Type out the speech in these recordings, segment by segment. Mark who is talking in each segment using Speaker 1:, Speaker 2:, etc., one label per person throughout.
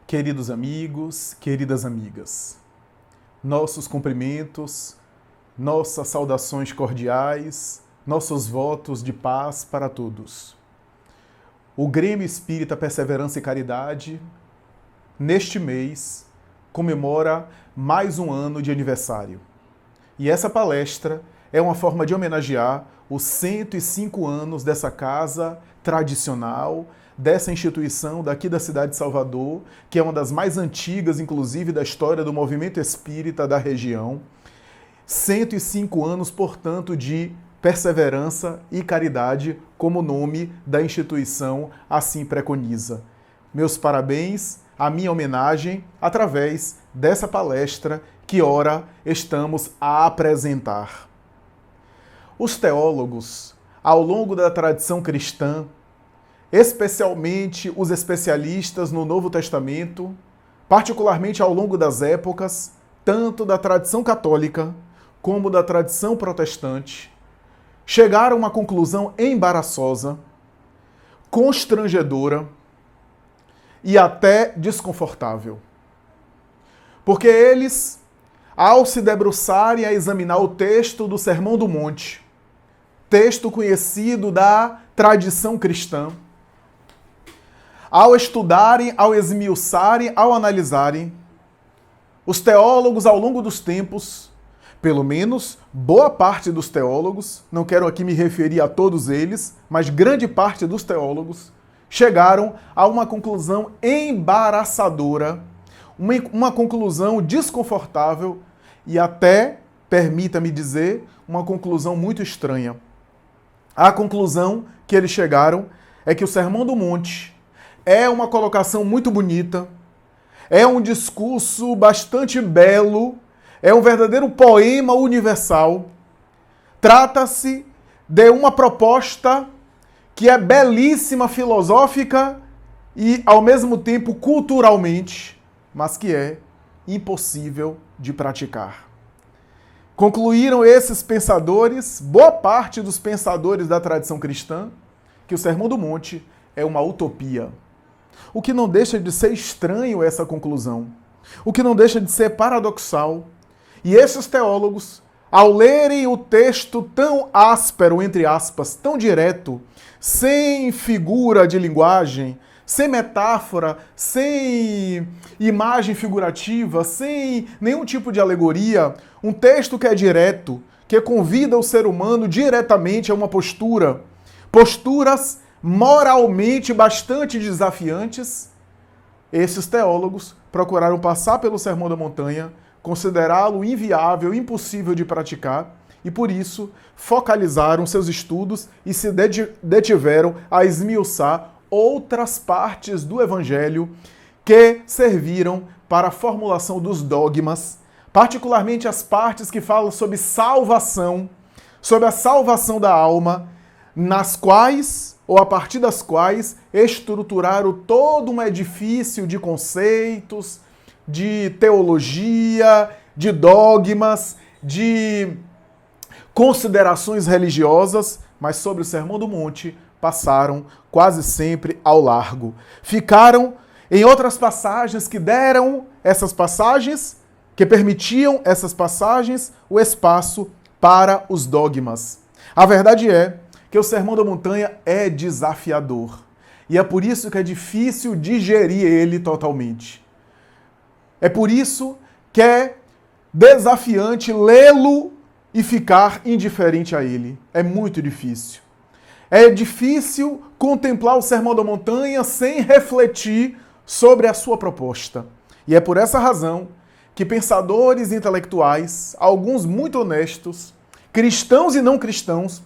Speaker 1: Queridos amigos, queridas amigas, nossos cumprimentos, nossas saudações cordiais, nossos votos de paz para todos. O Grêmio Espírita Perseverança e Caridade, neste mês, comemora mais um ano de aniversário. E essa palestra é uma forma de homenagear os 105 anos dessa casa tradicional, dessa instituição daqui da cidade de Salvador, que é uma das mais antigas, inclusive, da história do movimento espírita da região. 105 anos, portanto, de perseverança e caridade, como o nome da instituição assim preconiza. Meus parabéns, a minha homenagem, através dessa palestra que ora estamos a apresentar. Os teólogos, ao longo da tradição cristã, especialmente os especialistas no Novo Testamento, particularmente ao longo das épocas, tanto da tradição católica como da tradição protestante, chegaram a uma conclusão embaraçosa, constrangedora e até desconfortável. Porque eles, ao se debruçarem a examinar o texto do Sermão do Monte, texto conhecido da tradição cristã, ao estudarem, ao esmiuçarem, ao analisarem, os teólogos ao longo dos tempos, pelo menos boa parte dos teólogos, não quero aqui me referir a todos eles, mas grande parte dos teólogos, chegaram a uma conclusão embaraçadora, uma conclusão desconfortável e até, permita-me dizer, uma conclusão muito estranha. A conclusão que eles chegaram é que o Sermão do Monte é uma colocação muito bonita, é um discurso bastante belo, é um verdadeiro poema universal. Trata-se de uma proposta que é belíssima, filosófica e, ao mesmo tempo, culturalmente, mas que é impossível de praticar. Concluíram esses pensadores, boa parte dos pensadores da tradição cristã, que o Sermão do Monte é uma utopia. O que não deixa de ser estranho essa conclusão. O que não deixa de ser paradoxal. E esses teólogos, ao lerem o texto tão áspero, entre aspas, tão direto, sem figura de linguagem, sem metáfora, sem imagem figurativa, sem nenhum tipo de alegoria, um texto que é direto, que convida o ser humano diretamente a uma postura, posturas moralmente bastante desafiantes, esses teólogos procuraram passar pelo Sermão da Montanha, considerá-lo inviável, impossível de praticar, e por isso focalizaram seus estudos e se detiveram a esmiuçar outras partes do Evangelho que serviram para a formulação dos dogmas, particularmente as partes que falam sobre salvação, sobre a salvação da alma, nas quais, ou a partir das quais, estruturaram todo um edifício de conceitos, de teologia, de dogmas, de considerações religiosas, mas sobre o Sermão do Monte passaram quase sempre ao largo. Ficaram em outras passagens que deram essas passagens, que permitiam essas passagens, o espaço para os dogmas. A verdade é que o Sermão da Montanha é desafiador. E é por isso que é difícil digerir ele totalmente. É por isso que é desafiante lê-lo e ficar indiferente a ele. É muito difícil. É difícil contemplar o Sermão da Montanha sem refletir sobre a sua proposta. E é por essa razão que pensadores intelectuais, alguns muito honestos, cristãos e não cristãos,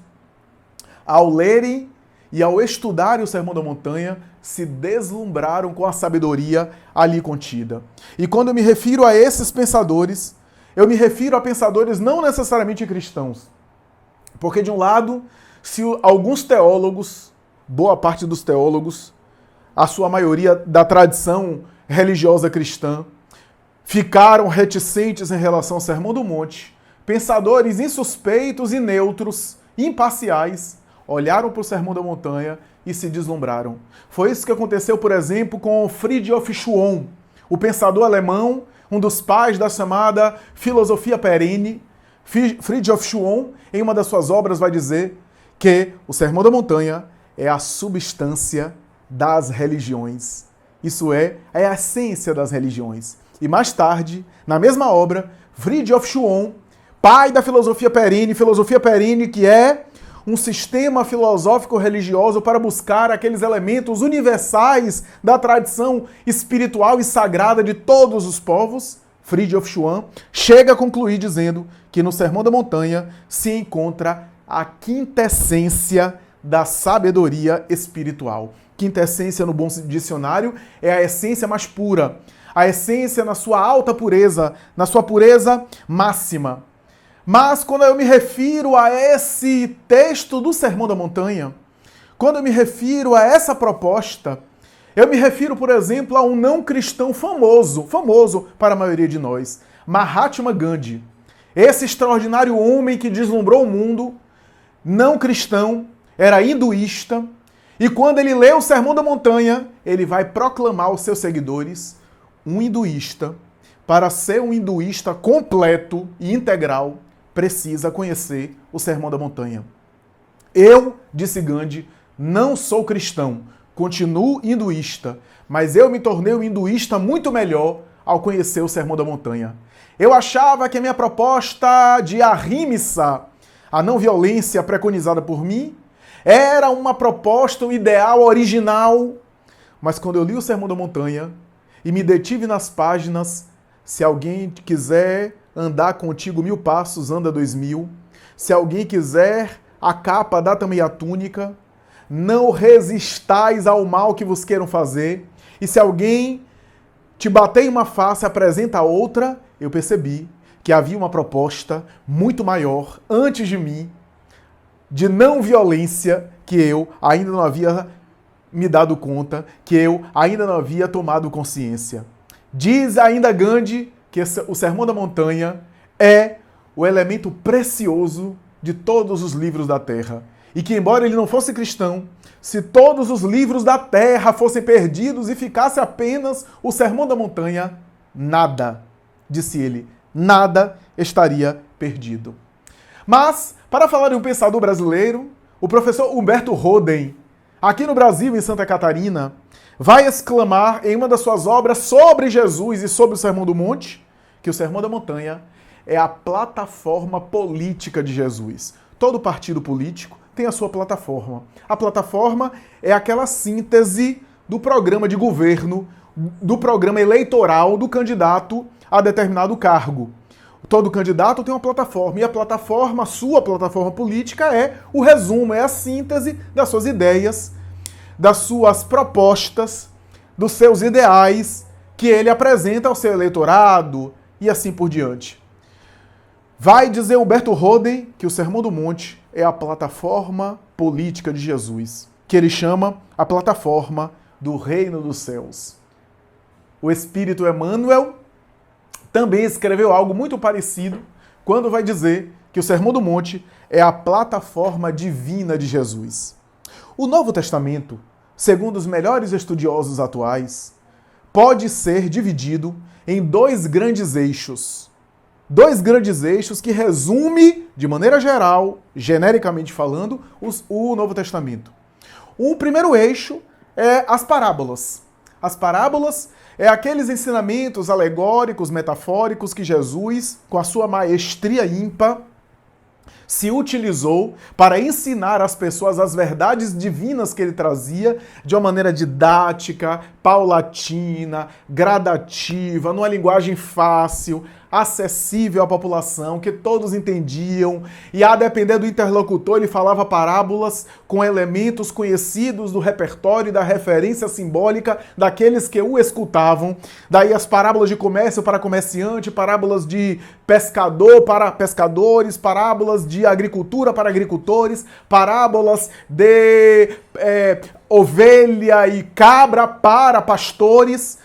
Speaker 1: ao lerem e ao estudarem o Sermão da Montanha, se deslumbraram com a sabedoria ali contida. E quando eu me refiro a esses pensadores, eu me refiro a pensadores não necessariamente cristãos. Porque, de um lado, se alguns teólogos, boa parte dos teólogos, a sua maioria da tradição religiosa cristã, ficaram reticentes em relação ao Sermão do Monte, pensadores insuspeitos e neutros, imparciais, olharam para o Sermão da Montanha e se deslumbraram. Foi isso que aconteceu, por exemplo, com Fridtjof Schwann, o pensador alemão, um dos pais da chamada filosofia perene, Friedrich Schwann, em uma das suas obras vai dizer que o Sermão da Montanha é a substância das religiões. Isso é a essência das religiões. E mais tarde, na mesma obra, Friedrich Schwann, pai da filosofia perene que é um sistema filosófico-religioso para buscar aqueles elementos universais da tradição espiritual e sagrada de todos os povos, Friedrich Schwann chega a concluir dizendo que no Sermão da Montanha se encontra a quintessência da sabedoria espiritual. Quintessência, no bom dicionário, é a essência mais pura, a essência na sua alta pureza, na sua pureza máxima. Mas quando eu me refiro a esse texto do Sermão da Montanha, quando eu me refiro a essa proposta, eu me refiro, por exemplo, a um não cristão famoso para a maioria de nós, Mahatma Gandhi. Esse extraordinário homem que deslumbrou o mundo, não cristão, era hinduísta, e quando ele lê o Sermão da Montanha, ele vai proclamar aos seus seguidores um hinduísta, para ser um hinduísta completo e integral, precisa conhecer o Sermão da Montanha. Eu, disse Gandhi, não sou cristão, continuo hinduísta, mas eu me tornei um hinduísta muito melhor ao conhecer o Sermão da Montanha. Eu achava que a minha proposta de ahimsa, a não violência preconizada por mim, era uma proposta, um ideal original, mas quando eu li o Sermão da Montanha e me detive nas páginas, se alguém quiser andar contigo 1000 passos, anda 2000. Se alguém quiser a capa, dá também a túnica. Não resistais ao mal que vos queiram fazer. E se alguém te bater em uma face, apresenta a outra. Eu percebi que havia uma proposta muito maior antes de mim, de não violência, que eu ainda não havia me dado conta, que eu ainda não havia tomado consciência. Diz ainda Gandhi que o Sermão da Montanha é o elemento precioso de todos os livros da Terra. E que, embora ele não fosse cristão, se todos os livros da Terra fossem perdidos e ficasse apenas o Sermão da Montanha, nada, disse ele, nada estaria perdido. Mas, para falar de um pensador brasileiro, o professor Humberto Roden, aqui no Brasil, em Santa Catarina, vai exclamar em uma das suas obras sobre Jesus e sobre o Sermão do Monte, que o Sermão da Montanha é a plataforma política de Jesus. Todo partido político tem a sua plataforma. A plataforma é aquela síntese do programa de governo, do programa eleitoral do candidato a determinado cargo. Todo candidato tem uma plataforma, e a plataforma, a sua plataforma política é o resumo, é a síntese das suas ideias, das suas propostas, dos seus ideais que ele apresenta ao seu eleitorado e assim por diante. Vai dizer Humberto Roden que o Sermão do Monte é a plataforma política de Jesus, que ele chama a plataforma do Reino dos Céus. O Espírito Emmanuel também escreveu algo muito parecido quando vai dizer que o Sermão do Monte é a plataforma divina de Jesus. O Novo Testamento, segundo os melhores estudiosos atuais, pode ser dividido em dois grandes eixos. Dois grandes eixos que resume, de maneira geral, genericamente falando, o Novo Testamento. O primeiro eixo é as parábolas. As parábolas é aqueles ensinamentos alegóricos, metafóricos que Jesus, com a sua maestria ímpar, se utilizou para ensinar às pessoas as verdades divinas que ele trazia de uma maneira didática, paulatina, gradativa, numa linguagem fácil, acessível à população, que todos entendiam, e a depender do interlocutor ele falava parábolas com elementos conhecidos do repertório e da referência simbólica daqueles que o escutavam. Daí as parábolas de comércio para comerciante, parábolas de pescador para pescadores, parábolas de agricultura para agricultores, parábolas de ovelha e cabra para pastores.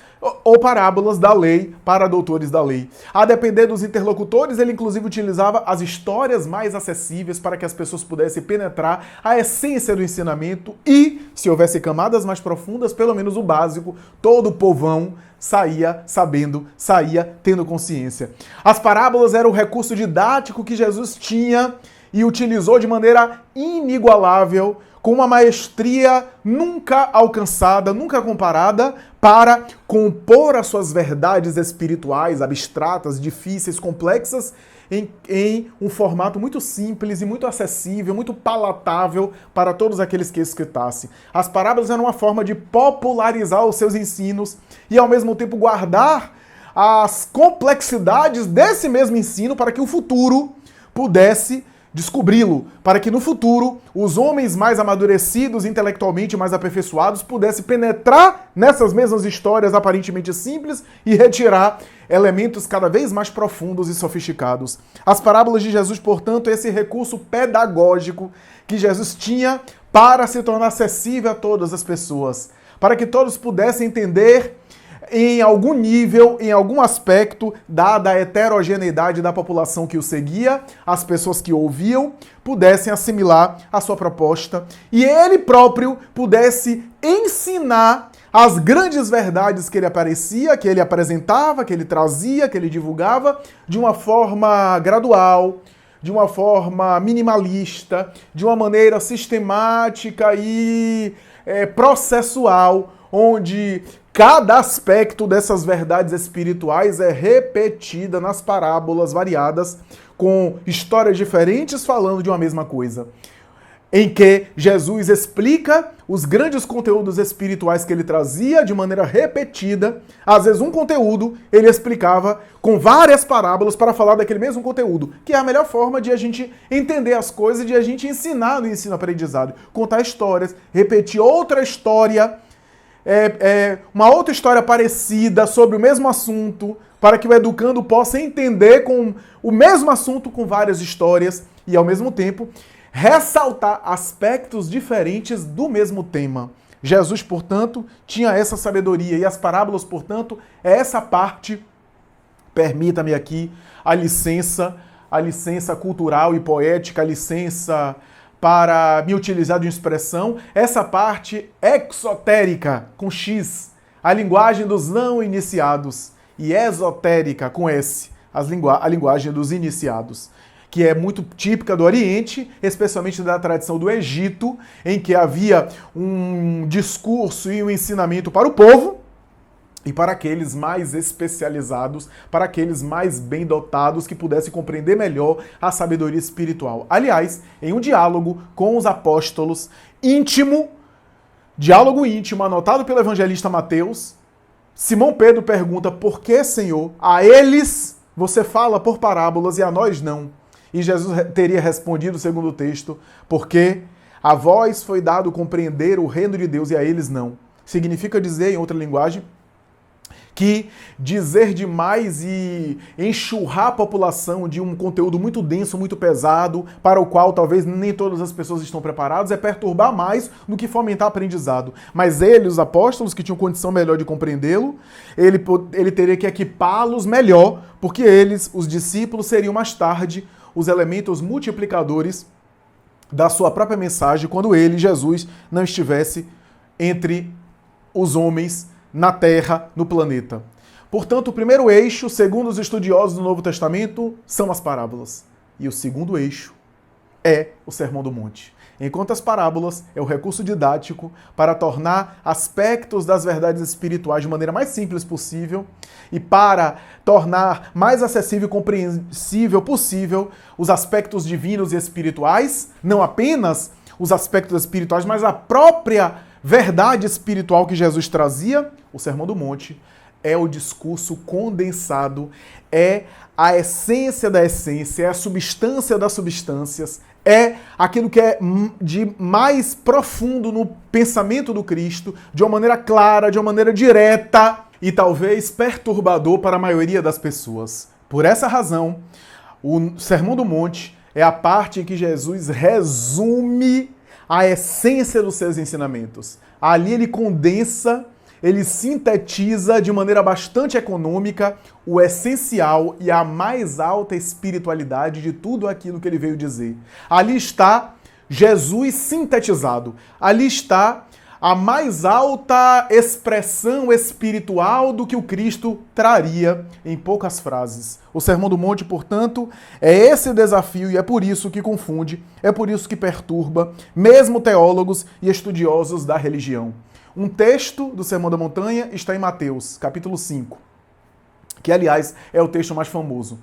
Speaker 1: ou parábolas da lei para doutores da lei. A depender dos interlocutores, ele inclusive utilizava as histórias mais acessíveis para que as pessoas pudessem penetrar a essência do ensinamento e, se houvesse camadas mais profundas, pelo menos o básico, todo o povão saía sabendo, saía tendo consciência. As parábolas eram o recurso didático que Jesus tinha e utilizou de maneira inigualável, com uma maestria nunca alcançada, nunca comparada, para compor as suas verdades espirituais, abstratas, difíceis, complexas, em um formato muito simples e muito acessível, muito palatável para todos aqueles que escutassem. As parábolas eram uma forma de popularizar os seus ensinos e, ao mesmo tempo, guardar as complexidades desse mesmo ensino para que o futuro pudesse descobri-lo, para que no futuro os homens mais amadurecidos, intelectualmente mais aperfeiçoados, pudessem penetrar nessas mesmas histórias aparentemente simples e retirar elementos cada vez mais profundos e sofisticados. As parábolas de Jesus, portanto, é esse recurso pedagógico que Jesus tinha para se tornar acessível a todas as pessoas, para que todos pudessem entender em algum nível, em algum aspecto, dada a heterogeneidade da população que o seguia, as pessoas que o ouviam pudessem assimilar a sua proposta e ele próprio pudesse ensinar as grandes verdades que ele aparecia, que ele apresentava, que ele trazia, que ele divulgava, de uma forma gradual, de uma forma minimalista, de uma maneira sistemática e processual, onde cada aspecto dessas verdades espirituais é repetida nas parábolas variadas, com histórias diferentes falando de uma mesma coisa. Em que Jesus explica os grandes conteúdos espirituais que ele trazia de maneira repetida. Às vezes um conteúdo ele explicava com várias parábolas para falar daquele mesmo conteúdo, que é a melhor forma de a gente entender as coisas e de a gente ensinar no ensino-aprendizado. Contar histórias, repetir outra história, uma outra história parecida sobre o mesmo assunto, para que o educando possa entender com o mesmo assunto com várias histórias e, ao mesmo tempo, ressaltar aspectos diferentes do mesmo tema. Jesus, portanto, tinha essa sabedoria e as parábolas, portanto, é essa parte, permita-me aqui, a licença cultural e poética, a licença para me utilizar de uma expressão, essa parte exotérica, com X, a linguagem dos não iniciados, e esotérica, com S, a linguagem dos iniciados, que é muito típica do Oriente, especialmente da tradição do Egito, em que havia um discurso e um ensinamento para o povo, e para aqueles mais especializados, para aqueles mais bem dotados que pudessem compreender melhor a sabedoria espiritual. Aliás, em um diálogo com os apóstolos diálogo íntimo anotado pelo evangelista Mateus, Simão Pedro pergunta: por que, Senhor, a eles você fala por parábolas e a nós não? E Jesus teria respondido, segundo o texto, porque a vós foi dado compreender o reino de Deus e a eles não. Significa dizer, em outra linguagem, que dizer demais e enxurrar a população de um conteúdo muito denso, muito pesado, para o qual talvez nem todas as pessoas estão preparadas, é perturbar mais do que fomentar aprendizado. Mas ele, os apóstolos, que tinham condição melhor de compreendê-lo, ele teria que equipá-los melhor, porque eles, os discípulos, seriam mais tarde os elementos multiplicadores da sua própria mensagem, quando ele, Jesus, não estivesse entre os homens na Terra, no planeta. Portanto, o primeiro eixo, segundo os estudiosos do Novo Testamento, são as parábolas. E o segundo eixo é o Sermão do Monte. Enquanto as parábolas é o recurso didático para tornar aspectos das verdades espirituais de maneira mais simples possível e para tornar mais acessível e compreensível possível os aspectos divinos e espirituais, não apenas os aspectos espirituais, mas a própria verdade espiritual que Jesus trazia. O Sermão do Monte é o discurso condensado, é a essência da essência, é a substância das substâncias, é aquilo que é de mais profundo no pensamento do Cristo, de uma maneira clara, de uma maneira direta e talvez perturbador para a maioria das pessoas. Por essa razão, o Sermão do Monte é a parte em que Jesus resume a essência dos seus ensinamentos. Ali ele condensa, ele sintetiza de maneira bastante econômica o essencial e a mais alta espiritualidade de tudo aquilo que ele veio dizer. Ali está Jesus sintetizado. Ali está a mais alta expressão espiritual do que o Cristo traria em poucas frases. O Sermão do Monte, portanto, é esse desafio e é por isso que confunde, é por isso que perturba, mesmo teólogos e estudiosos da religião. Um texto do Sermão da Montanha está em Mateus, capítulo 5, que, aliás, é o texto mais famoso.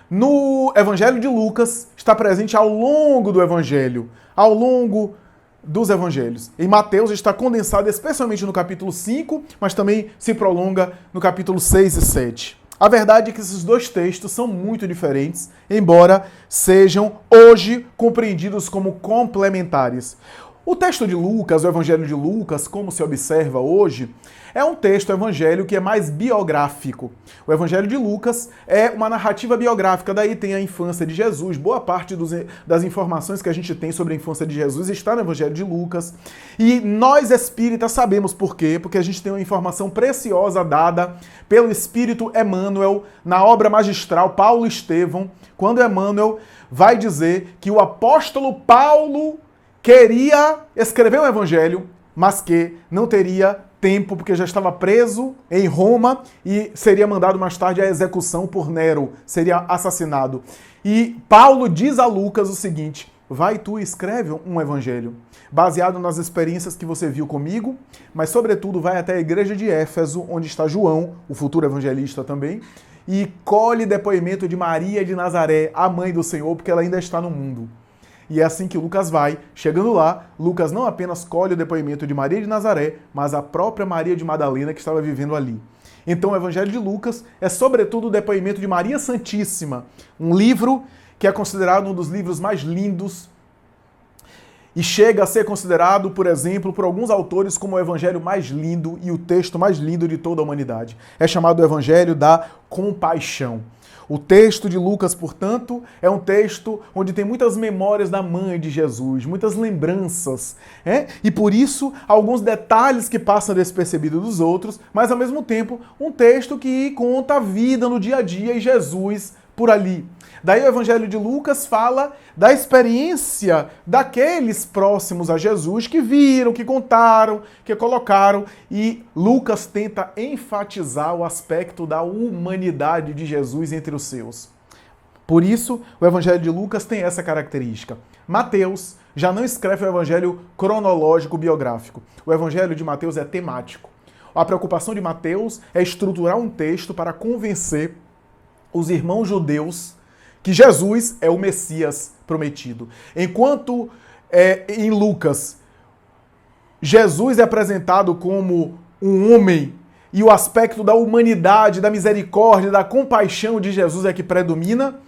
Speaker 1: No Evangelho de Lucas, está presente ao longo do Evangelho, ao longo dos evangelhos. Em Mateus está condensado especialmente no capítulo 5, mas também se prolonga no capítulo 6 e 7. A verdade é que esses dois textos são muito diferentes, embora sejam hoje compreendidos como complementares. O texto de Lucas, o Evangelho de Lucas, como se observa hoje, é um texto, o Evangelho, que é mais biográfico. O Evangelho de Lucas é uma narrativa biográfica, daí tem a infância de Jesus. Boa parte das informações que a gente tem sobre a infância de Jesus está no Evangelho de Lucas. E nós espíritas sabemos por quê, porque a gente tem uma informação preciosa dada pelo Espírito Emmanuel na obra magistral Paulo Estevão, quando Emmanuel vai dizer que o apóstolo Paulo queria escrever um evangelho, mas que não teria tempo, porque já estava preso em Roma e seria mandado mais tarde à execução por Nero, seria assassinado. E Paulo diz a Lucas o seguinte: vai tu e escreve um evangelho, baseado nas experiências que você viu comigo, mas sobretudo vai até a igreja de Éfeso, onde está João, o futuro evangelista também, e colhe depoimento de Maria de Nazaré, a mãe do Senhor, porque ela ainda está no mundo. E é assim que Lucas vai. Chegando lá, Lucas não apenas colhe o depoimento de Maria de Nazaré, mas a própria Maria de Madalena que estava vivendo ali. Então o Evangelho de Lucas é sobretudo o depoimento de Maria Santíssima, um livro que é considerado um dos livros mais lindos e chega a ser considerado, por exemplo, por alguns autores como o evangelho mais lindo e o texto mais lindo de toda a humanidade. É chamado o Evangelho da Compaixão. O texto de Lucas, portanto, é um texto onde tem muitas memórias da mãe de Jesus, muitas lembranças, e por isso alguns detalhes que passam despercebidos dos outros, mas ao mesmo tempo um texto que conta a vida no dia a dia e Jesus por ali. Daí o Evangelho de Lucas fala da experiência daqueles próximos a Jesus que viram, que contaram, que colocaram, e Lucas tenta enfatizar o aspecto da humanidade de Jesus entre os seus. Por isso, o Evangelho de Lucas tem essa característica. Mateus já não escreve o Evangelho cronológico biográfico. O Evangelho de Mateus é temático. A preocupação de Mateus é estruturar um texto para convencer os irmãos judeus que Jesus é o Messias prometido. Enquanto em Lucas, Jesus é apresentado como um homem e o aspecto da humanidade, da misericórdia, da compaixão de Jesus é que predomina,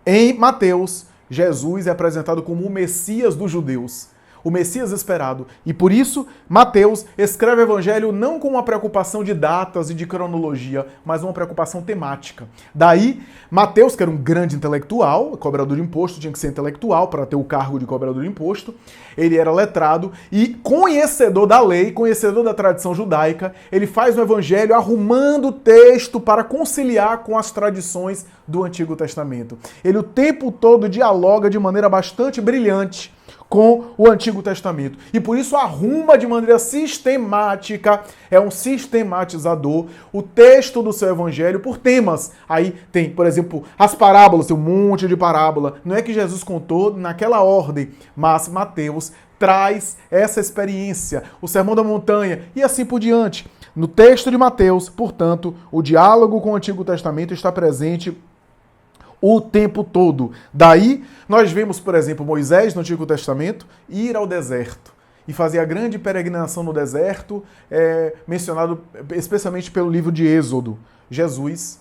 Speaker 1: em Mateus, Jesus é apresentado como o Messias dos judeus, o Messias esperado. E por isso, Mateus escreve o Evangelho não com uma preocupação de datas e de cronologia, mas uma preocupação temática. Daí, Mateus, que era um grande intelectual, cobrador de imposto, tinha que ser intelectual para ter o cargo de cobrador de imposto, ele era letrado e conhecedor da lei, conhecedor da tradição judaica, ele faz o Evangelho arrumando o texto para conciliar com as tradições do Antigo Testamento. Ele o tempo todo dialoga de maneira bastante brilhante com o Antigo Testamento. E por isso arruma de maneira sistemática, é um sistematizador, o texto do seu evangelho por temas. Aí tem, por exemplo, as parábolas, tem um monte de parábola. Não é que Jesus contou naquela ordem, mas Mateus traz essa experiência, o Sermão da Montanha e assim por diante. No texto de Mateus, portanto, o diálogo com o Antigo Testamento está presente o tempo todo. Daí, nós vemos, por exemplo, Moisés no Antigo Testamento ir ao deserto e fazer a grande peregrinação no deserto, mencionado especialmente pelo livro de Êxodo. Jesus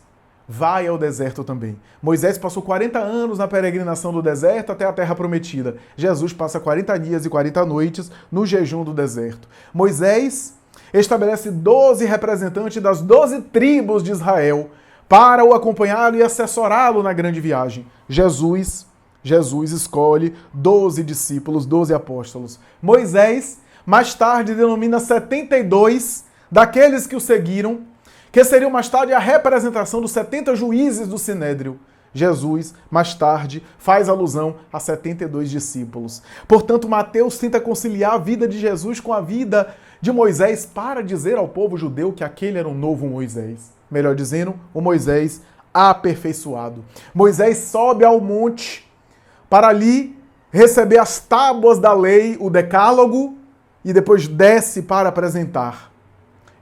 Speaker 1: vai ao deserto também. Moisés passou 40 anos na peregrinação do deserto até a Terra Prometida. Jesus passa 40 dias e 40 noites no jejum do deserto. Moisés estabelece 12 representantes das 12 tribos de Israel para o acompanhá-lo e assessorá-lo na grande viagem. Jesus escolhe 12 discípulos, 12 apóstolos. Moisés, mais tarde, denomina 72 daqueles que o seguiram, que seriam mais tarde a representação dos 70 juízes do Sinédrio. Jesus, mais tarde, faz alusão a 72 discípulos. Portanto, Mateus tenta conciliar a vida de Jesus com a vida de Moisés para dizer ao povo judeu que aquele era um novo Moisés. Melhor dizendo, o Moisés aperfeiçoado. Moisés sobe ao monte para ali receber as tábuas da lei, o decálogo, e depois desce para apresentar.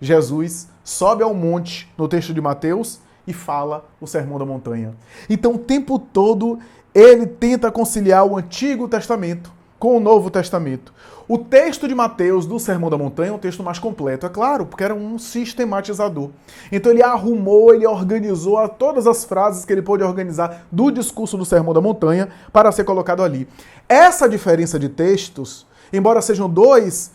Speaker 1: Jesus sobe ao monte, no texto de Mateus, e fala o Sermão da Montanha. Então, o tempo todo, ele tenta conciliar o Antigo Testamento com o Novo Testamento. O texto de Mateus, do Sermão da Montanha, é um texto mais completo, é claro, porque era um sistematizador. Então, ele arrumou, ele organizou todas as frases que ele pôde organizar do discurso do Sermão da Montanha para ser colocado ali. Essa diferença de textos, embora sejam dois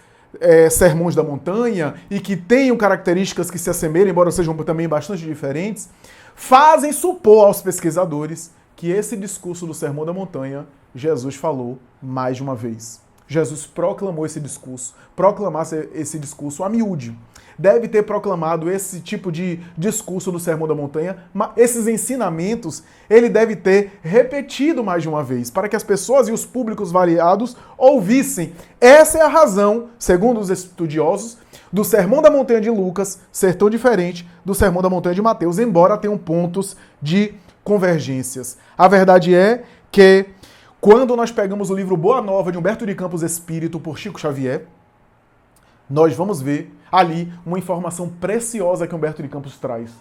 Speaker 1: sermões da montanha e que tenham características que se assemelham, embora sejam também bastante diferentes, fazem supor aos pesquisadores que esse discurso do Sermão da Montanha, Jesus falou mais de uma vez. Jesus proclamou esse discurso, proclamasse esse discurso a miúde. Deve ter proclamado esse tipo de discurso do Sermão da Montanha, esses ensinamentos, ele deve ter repetido mais de uma vez, para que as pessoas e os públicos variados ouvissem. Essa é a razão, segundo os estudiosos, do Sermão da Montanha de Lucas ser tão diferente do Sermão da Montanha de Mateus, embora tenham pontos de convergências. A verdade é que, quando nós pegamos o livro Boa Nova, de Humberto de Campos Espírito, por Chico Xavier, nós vamos ver ali uma informação preciosa que Humberto de Campos traz.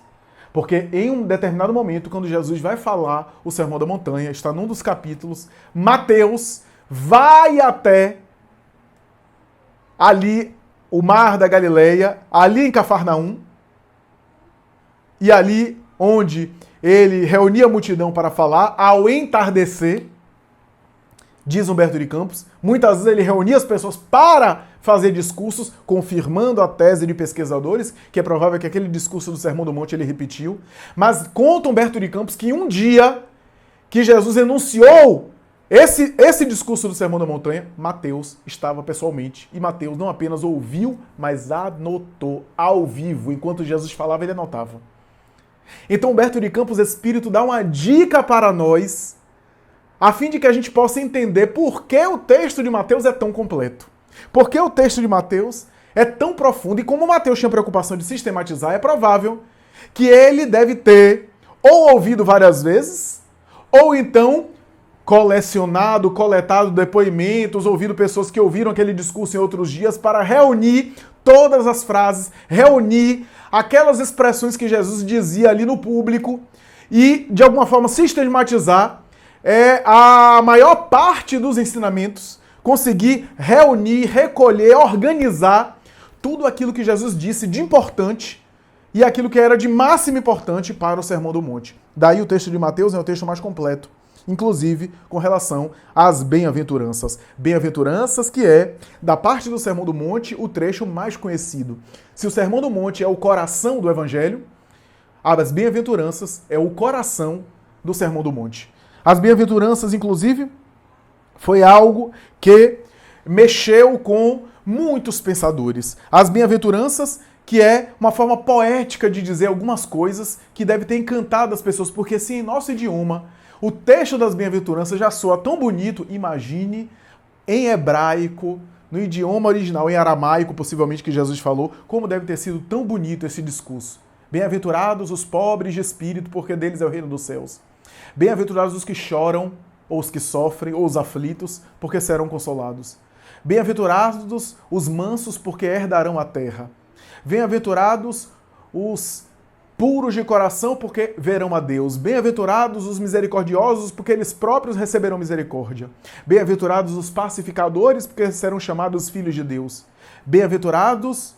Speaker 1: Porque em um determinado momento, quando Jesus vai falar o Sermão da Montanha, está num dos capítulos, Mateus vai até ali, o Mar da Galileia, ali em Cafarnaum, e ali onde ele reunia a multidão para falar, ao entardecer, diz Humberto de Campos, muitas vezes ele reunia as pessoas para fazer discursos, confirmando a tese de pesquisadores, que é provável que aquele discurso do Sermão do Monte ele repetiu. Mas conta Humberto de Campos que um dia que Jesus enunciou esse discurso do Sermão da Montanha, Mateus estava pessoalmente. E Mateus não apenas ouviu, mas anotou ao vivo. Enquanto Jesus falava, ele anotava. Então Humberto de Campos Espírito dá uma dica para nós, a fim de que a gente possa entender por que o texto de Mateus é tão completo. Por que o texto de Mateus é tão profundo, e como Mateus tinha preocupação de sistematizar, é provável que ele deve ter ou ouvido várias vezes, ou então coletado depoimentos, ouvido pessoas que ouviram aquele discurso em outros dias para reunir todas as frases, reunir aquelas expressões que Jesus dizia ali no público e, de alguma forma, sistematizar a maior parte dos ensinamentos, conseguir reunir, recolher, organizar tudo aquilo que Jesus disse de importante e aquilo que era de máxima importante para o Sermão do Monte. Daí o texto de Mateus é o texto mais completo, inclusive com relação às bem-aventuranças. Bem-aventuranças que é, da parte do Sermão do Monte, o trecho mais conhecido. Se o Sermão do Monte é o coração do Evangelho, as bem-aventuranças é o coração do Sermão do Monte. As bem-aventuranças, inclusive, foi algo que mexeu com muitos pensadores. As bem-aventuranças, que é uma forma poética de dizer algumas coisas que deve ter encantado as pessoas, porque se em nosso idioma o texto das bem-aventuranças já soa tão bonito, imagine em hebraico, no idioma original, em aramaico, possivelmente, que Jesus falou, como deve ter sido tão bonito esse discurso. Bem-aventurados os pobres de espírito, porque deles é o reino dos céus. Bem-aventurados os que choram, ou os que sofrem, ou os aflitos, porque serão consolados. Bem-aventurados os mansos, porque herdarão a terra. Bem-aventurados os puros de coração, porque verão a Deus. Bem-aventurados os misericordiosos, porque eles próprios receberão misericórdia. Bem-aventurados os pacificadores, porque serão chamados filhos de Deus. Bem-aventurados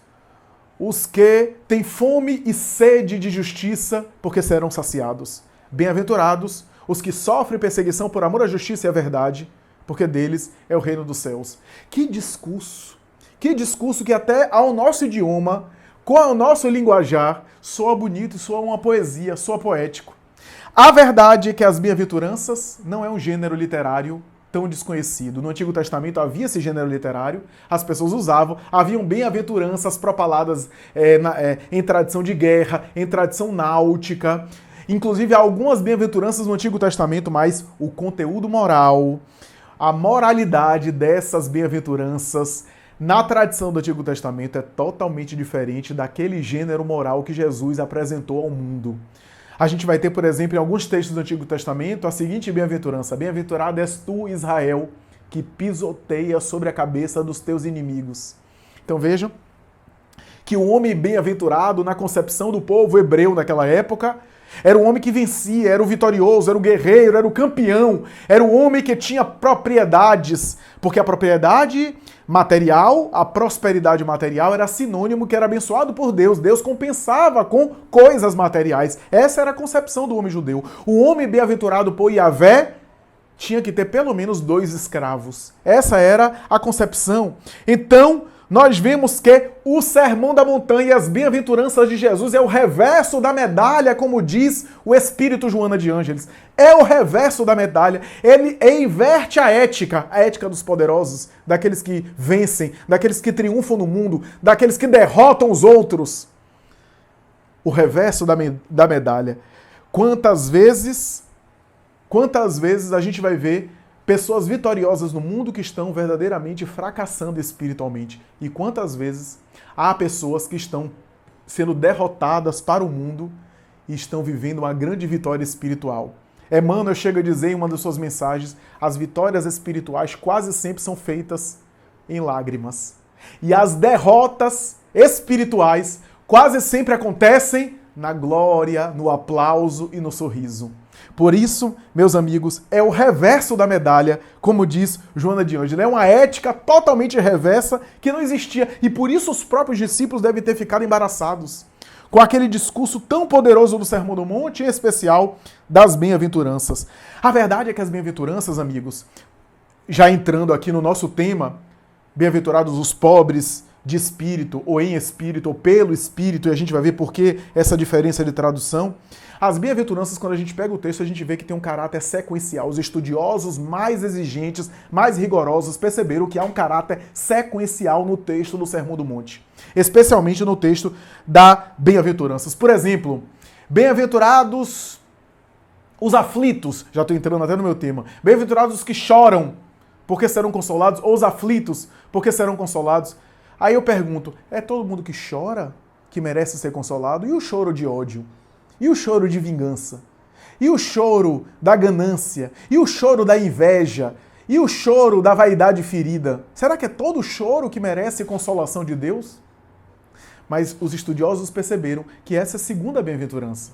Speaker 1: os que têm fome e sede de justiça, porque serão saciados. Bem-aventurados os que sofrem perseguição por amor à justiça e à verdade, porque deles é o reino dos céus. Que discurso! Que discurso que até ao nosso idioma, com o nosso linguajar, soa bonito, soa uma poesia, soa poético. A verdade é que as bem-aventuranças não é um gênero literário tão desconhecido. No Antigo Testamento havia esse gênero literário, as pessoas usavam, haviam bem-aventuranças propaladas em tradição de guerra, em tradição náutica. Inclusive, há algumas bem-aventuranças no Antigo Testamento, mas o conteúdo moral, a moralidade dessas bem-aventuranças na tradição do Antigo Testamento é totalmente diferente daquele gênero moral que Jesus apresentou ao mundo. A gente vai ter, por exemplo, em alguns textos do Antigo Testamento, a seguinte bem-aventurança: bem-aventurado és tu, Israel, que pisoteia sobre a cabeça dos teus inimigos. Então vejam que o homem bem-aventurado, na concepção do povo hebreu naquela época, era o homem que vencia, era o vitorioso, era o guerreiro, era o campeão, era o homem que tinha propriedades, porque a propriedade material, a prosperidade material era sinônimo que era abençoado por Deus. Deus compensava com coisas materiais. Essa era a concepção do homem judeu. O homem bem-aventurado por Yahvé tinha que ter pelo menos 2 escravos. Essa era a concepção. Então, nós vemos que o Sermão da Montanha e as bem-aventuranças de Jesus é o reverso da medalha, como diz o Espírito Joana de Ângeles. É o reverso da medalha. Ele inverte a ética dos poderosos, daqueles que vencem, daqueles que triunfam no mundo, daqueles que derrotam os outros. O reverso da medalha. Quantas vezes a gente vai ver pessoas vitoriosas no mundo que estão verdadeiramente fracassando espiritualmente? E quantas vezes há pessoas que estão sendo derrotadas para o mundo e estão vivendo uma grande vitória espiritual? Emmanuel chega a dizer em uma de suas mensagens: as vitórias espirituais quase sempre são feitas em lágrimas. E as derrotas espirituais quase sempre acontecem na glória, no aplauso e no sorriso. Por isso, meus amigos, é o reverso da medalha, como diz Joana de Ângeles. É uma ética totalmente reversa que não existia. E por isso os próprios discípulos devem ter ficado embaraçados com aquele discurso tão poderoso do Sermão do Monte, em especial das bem-aventuranças. A verdade é que as bem-aventuranças, amigos, já entrando aqui no nosso tema, bem-aventurados os pobres de espírito, ou em espírito, ou pelo espírito, e a gente vai ver por que essa diferença de tradução. As bem-aventuranças, quando a gente pega o texto, a gente vê que tem um caráter sequencial. Os estudiosos mais exigentes, mais rigorosos, perceberam que há um caráter sequencial no texto do Sermão do Monte, especialmente no texto da bem-aventuranças. Por exemplo, bem-aventurados os aflitos, já estou entrando até no meu tema, bem-aventurados os que choram, porque serão consolados, ou os aflitos, porque serão consolados. Aí eu pergunto, é todo mundo que chora que merece ser consolado? E o choro de ódio? E o choro de vingança? E o choro da ganância? E o choro da inveja? E o choro da vaidade ferida? Será que é todo choro que merece consolação de Deus? Mas os estudiosos perceberam que essa é a segunda bem-aventurança.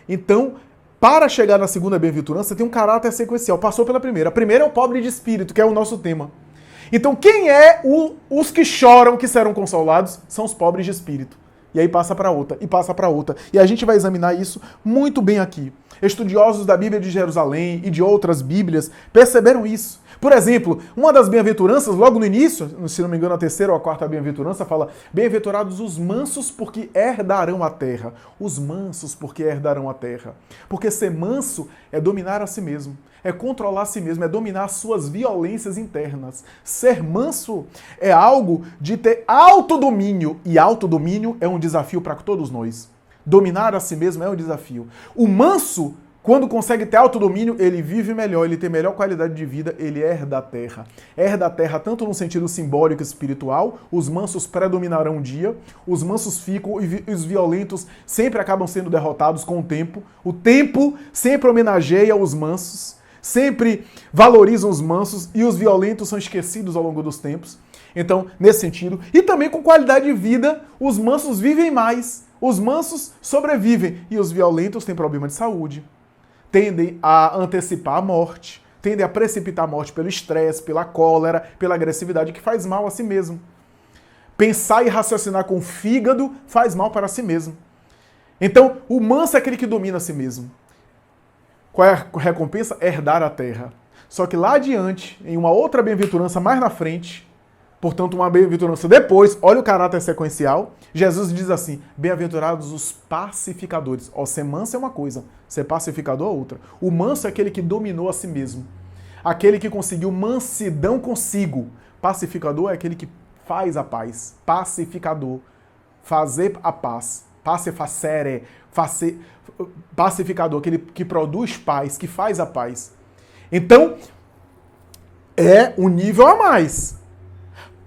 Speaker 1: Então, para chegar na segunda bem-aventurança, tem um caráter sequencial. Passou pela primeira. A primeira é o pobre de espírito, que é o nosso tema. Então, quem é os que choram que serão consolados? São os pobres de espírito. E aí passa para outra, e passa para outra. E a gente vai examinar isso muito bem aqui. Estudiosos da Bíblia de Jerusalém e de outras Bíblias perceberam isso. Por exemplo, uma das bem-aventuranças, logo no início, se não me engano a terceira ou a quarta bem-aventurança, fala: bem-aventurados os mansos, porque herdarão a terra. Os mansos, porque herdarão a terra. Porque ser manso é dominar a si mesmo, é controlar a si mesmo, é dominar as suas violências internas. Ser manso é algo de ter autodomínio, e autodomínio é um desafio para todos nós. Dominar a si mesmo é um desafio. O manso, quando consegue ter autodomínio, ele vive melhor, ele tem melhor qualidade de vida, ele herda a terra. Herda a terra tanto no sentido simbólico e espiritual, os mansos predominarão um dia, os mansos ficam e os violentos sempre acabam sendo derrotados com o tempo sempre homenageia os mansos, sempre valorizam os mansos e os violentos são esquecidos ao longo dos tempos. Então, nesse sentido, e também com qualidade de vida, os mansos vivem mais, os mansos sobrevivem e os violentos têm problema de saúde, tendem a antecipar a morte, tendem a precipitar a morte pelo estresse, pela cólera, pela agressividade, que faz mal a si mesmo. Pensar e raciocinar com o fígado faz mal para si mesmo. Então, o manso é aquele que domina a si mesmo. Qual é a recompensa? Herdar a terra. Só que lá adiante, em uma outra bem-aventurança mais na frente, portanto, uma bem-aventurança depois, olha o caráter sequencial, Jesus diz assim: bem-aventurados os pacificadores. Ó, ser manso é uma coisa, ser pacificador é outra. O manso é aquele que dominou a si mesmo. aquele que conseguiu mansidão consigo. Pacificador é aquele que faz a paz. Pacificador. Fazer a paz. Pacifacere. Pacificador, aquele que produz paz, que faz a paz. Então, é um nível a mais.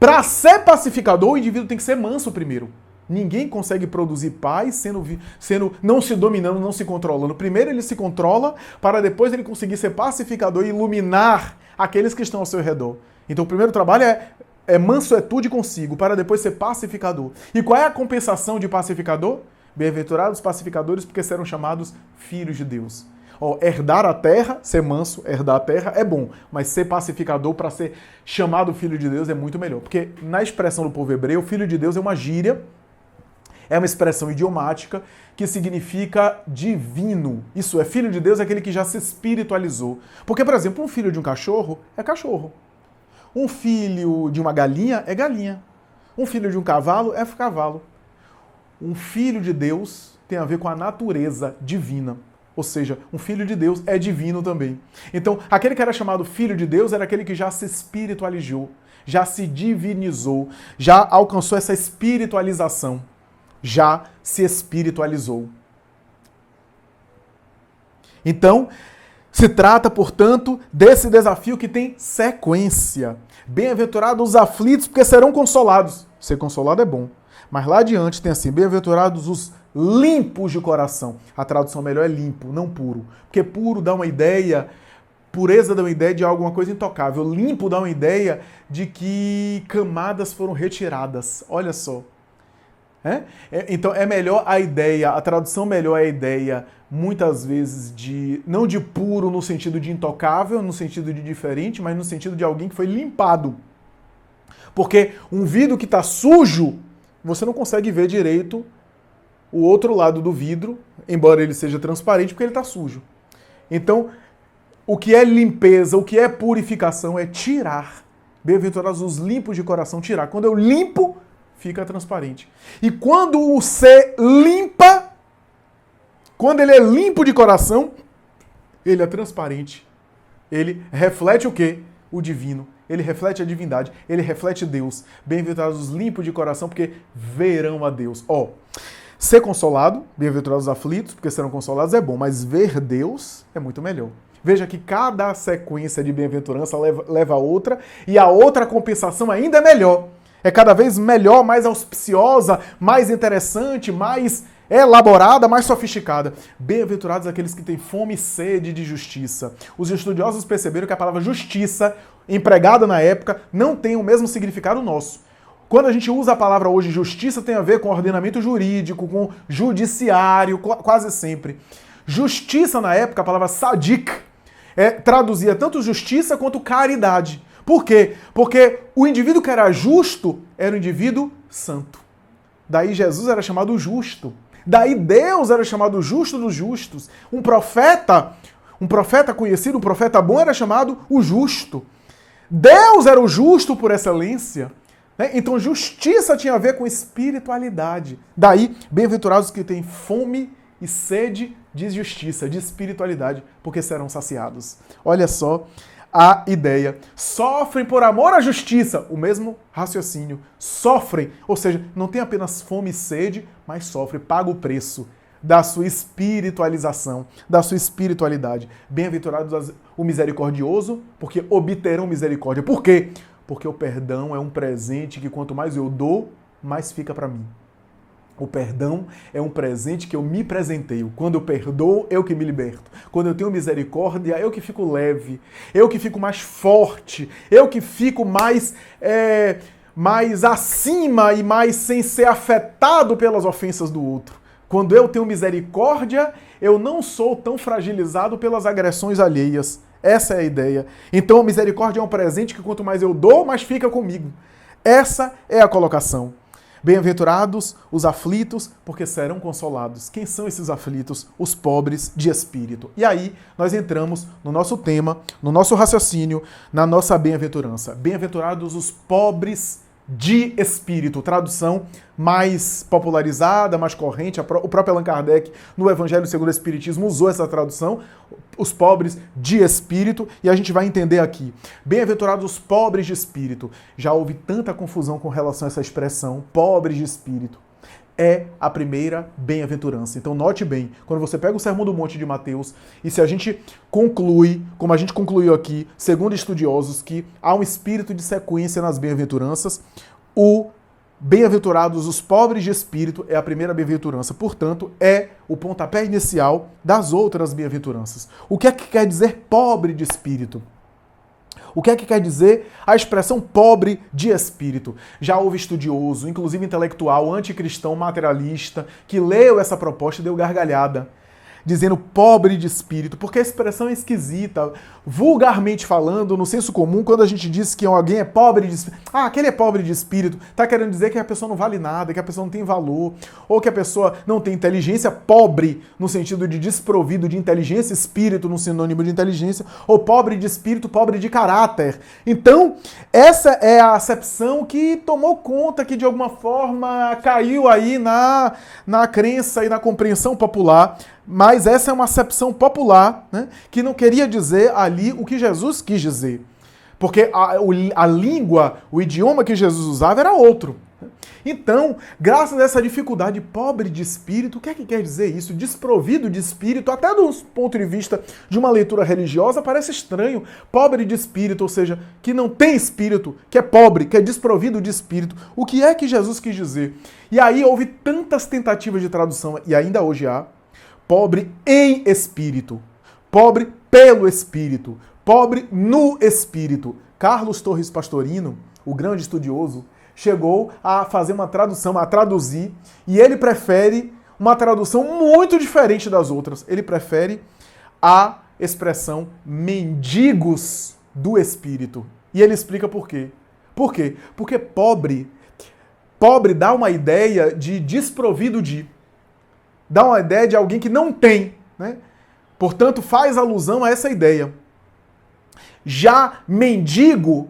Speaker 1: Para ser pacificador, o indivíduo tem que ser manso primeiro. Ninguém consegue produzir paz sendo não se dominando, não se controlando. Primeiro ele se controla, para depois ele conseguir ser pacificador e iluminar aqueles que estão ao seu redor. Então o primeiro trabalho é mansuetude consigo, para depois ser pacificador. E qual é a compensação de pacificador? Bem-aventurados os pacificadores, porque serão chamados filhos de Deus. Herdar a terra, ser manso, herdar a terra é bom, mas ser pacificador para ser chamado filho de Deus é muito melhor. Porque na expressão do povo hebreu, filho de Deus é uma gíria, é uma expressão idiomática que significa divino. Isso é, filho de Deus é aquele que já se espiritualizou. Porque, por exemplo, um filho de um cachorro é cachorro. Um filho de uma galinha é galinha. Um filho de um cavalo é cavalo. Um filho de Deus tem a ver com a natureza divina. Ou seja, um filho de Deus é divino também. Então, aquele que era chamado filho de Deus era aquele que já se espiritualizou, já se divinizou, já alcançou essa espiritualização, já se espiritualizou. Então, se trata, portanto, desse desafio que tem sequência. Bem-aventurados os aflitos, porque serão consolados. Ser consolado é bom. Mas lá adiante tem assim, bem-aventurados os limpos de coração. A tradução melhor é limpo, não puro. Porque puro dá uma ideia, pureza dá uma ideia de alguma coisa intocável. Limpo dá uma ideia de que camadas foram retiradas. Olha só. Então é melhor a ideia, a tradução melhor é a ideia, muitas vezes, não de puro no sentido de intocável, no sentido de diferente, mas no sentido de alguém que foi limpado. Porque um vidro que está sujo, você não consegue ver direito o outro lado do vidro, embora ele seja transparente, porque ele está sujo. Então, o que é limpeza, o que é purificação é tirar. Bem-aventurados os limpos de coração, tirar. Quando eu limpo, fica transparente. E quando o ser limpa, quando ele é limpo de coração, ele é transparente. Ele reflete o quê? O divino. Ele reflete a divindade. Ele reflete Deus. Bem-aventurados os limpos de coração, porque verão a Deus. Ser consolado, bem-aventurados os aflitos, porque serão consolados, é bom, mas ver Deus é muito melhor. Veja que cada sequência de bem-aventurança leva a outra, e a outra compensação ainda é melhor. É cada vez melhor, mais auspiciosa, mais interessante, mais elaborada, mais sofisticada. Bem-aventurados aqueles que têm fome e sede de justiça. Os estudiosos perceberam que a palavra justiça, empregada na época, não tem o mesmo significado nosso. Quando a gente usa a palavra hoje justiça, tem a ver com ordenamento jurídico, com judiciário, quase sempre. Justiça na época, a palavra sadik, traduzia tanto justiça quanto caridade. Por quê? Porque o indivíduo que era justo era o indivíduo santo. Daí Jesus era chamado justo. Daí Deus era chamado justo dos justos. Um profeta conhecido, um profeta bom era chamado o justo. Deus era o justo por excelência. Então justiça tinha a ver com espiritualidade. Daí, bem-aventurados que têm fome e sede de justiça, de espiritualidade, porque serão saciados. Olha só a ideia. Sofrem por amor à justiça. O mesmo raciocínio. Sofrem, ou seja, não tem apenas fome e sede, mas sofre, paga o preço da sua espiritualização, da sua espiritualidade. Bem-aventurados o misericordioso, porque obterão misericórdia. Por quê? Porque o perdão é um presente que quanto mais eu dou, mais fica para mim. O perdão é um presente que eu me presenteio. Quando eu perdoo, eu que me liberto. Quando eu tenho misericórdia, eu que fico leve. Eu que fico mais forte. Eu que fico mais acima e mais sem ser afetado pelas ofensas do outro. Quando eu tenho misericórdia, eu não sou tão fragilizado pelas agressões alheias. Essa é a ideia. Então a misericórdia é um presente que quanto mais eu dou, mais fica comigo. Essa é a colocação. Bem-aventurados os aflitos, porque serão consolados. Quem são esses aflitos? Os pobres de espírito. E aí nós entramos no nosso tema, no nosso raciocínio, na nossa bem-aventurança. Bem-aventurados os pobres de espírito, tradução mais popularizada, mais corrente. O próprio Allan Kardec, no Evangelho segundo o Espiritismo, usou essa tradução, os pobres de espírito, e a gente vai entender aqui. Bem-aventurados os pobres de espírito. Já houve tanta confusão com relação a essa expressão, pobres de espírito. É a primeira bem-aventurança. Então note bem, quando você pega o Sermão do Monte de Mateus, e se a gente conclui, como a gente concluiu aqui, segundo estudiosos, que há um espírito de sequência nas bem-aventuranças, o bem-aventurados os pobres de espírito é a primeira bem-aventurança. Portanto, é o pontapé inicial das outras bem-aventuranças. O que é que quer dizer pobre de espírito? O que é que quer dizer a expressão pobre de espírito? Já houve estudioso, inclusive intelectual, anticristão, materialista, que leu essa proposta e deu gargalhada, dizendo pobre de espírito, porque a expressão é esquisita. Vulgarmente falando, no senso comum, quando a gente diz que alguém é pobre de espírito, aquele é pobre de espírito, tá querendo dizer que a pessoa não vale nada, que a pessoa não tem valor, ou que a pessoa não tem inteligência, pobre no sentido de desprovido de inteligência, espírito no sinônimo de inteligência, ou pobre de espírito, pobre de caráter. Então, essa é a acepção que tomou conta, que de alguma forma caiu aí na crença e na compreensão popular. Mas essa é uma acepção popular, né, que não queria dizer ali o que Jesus quis dizer. Porque a língua, o idioma que Jesus usava era outro. Então, graças a essa dificuldade, pobre de espírito, o que é que quer dizer isso? Desprovido de espírito, até do ponto de vista de uma leitura religiosa, parece estranho. Pobre de espírito, ou seja, que não tem espírito, que é pobre, que é desprovido de espírito. O que é que Jesus quis dizer? E aí houve tantas tentativas de tradução, e ainda hoje há, pobre em espírito, pobre pelo espírito, pobre no espírito. Carlos Torres Pastorino, o grande estudioso, chegou a fazer uma tradução, a traduzir, e ele prefere uma tradução muito diferente das outras. Ele prefere a expressão mendigos do espírito. E ele explica por quê. Por quê? Porque pobre dá uma ideia de desprovido de. Dá uma ideia de alguém que não tem, né? Portanto, faz alusão a essa ideia. Já mendigo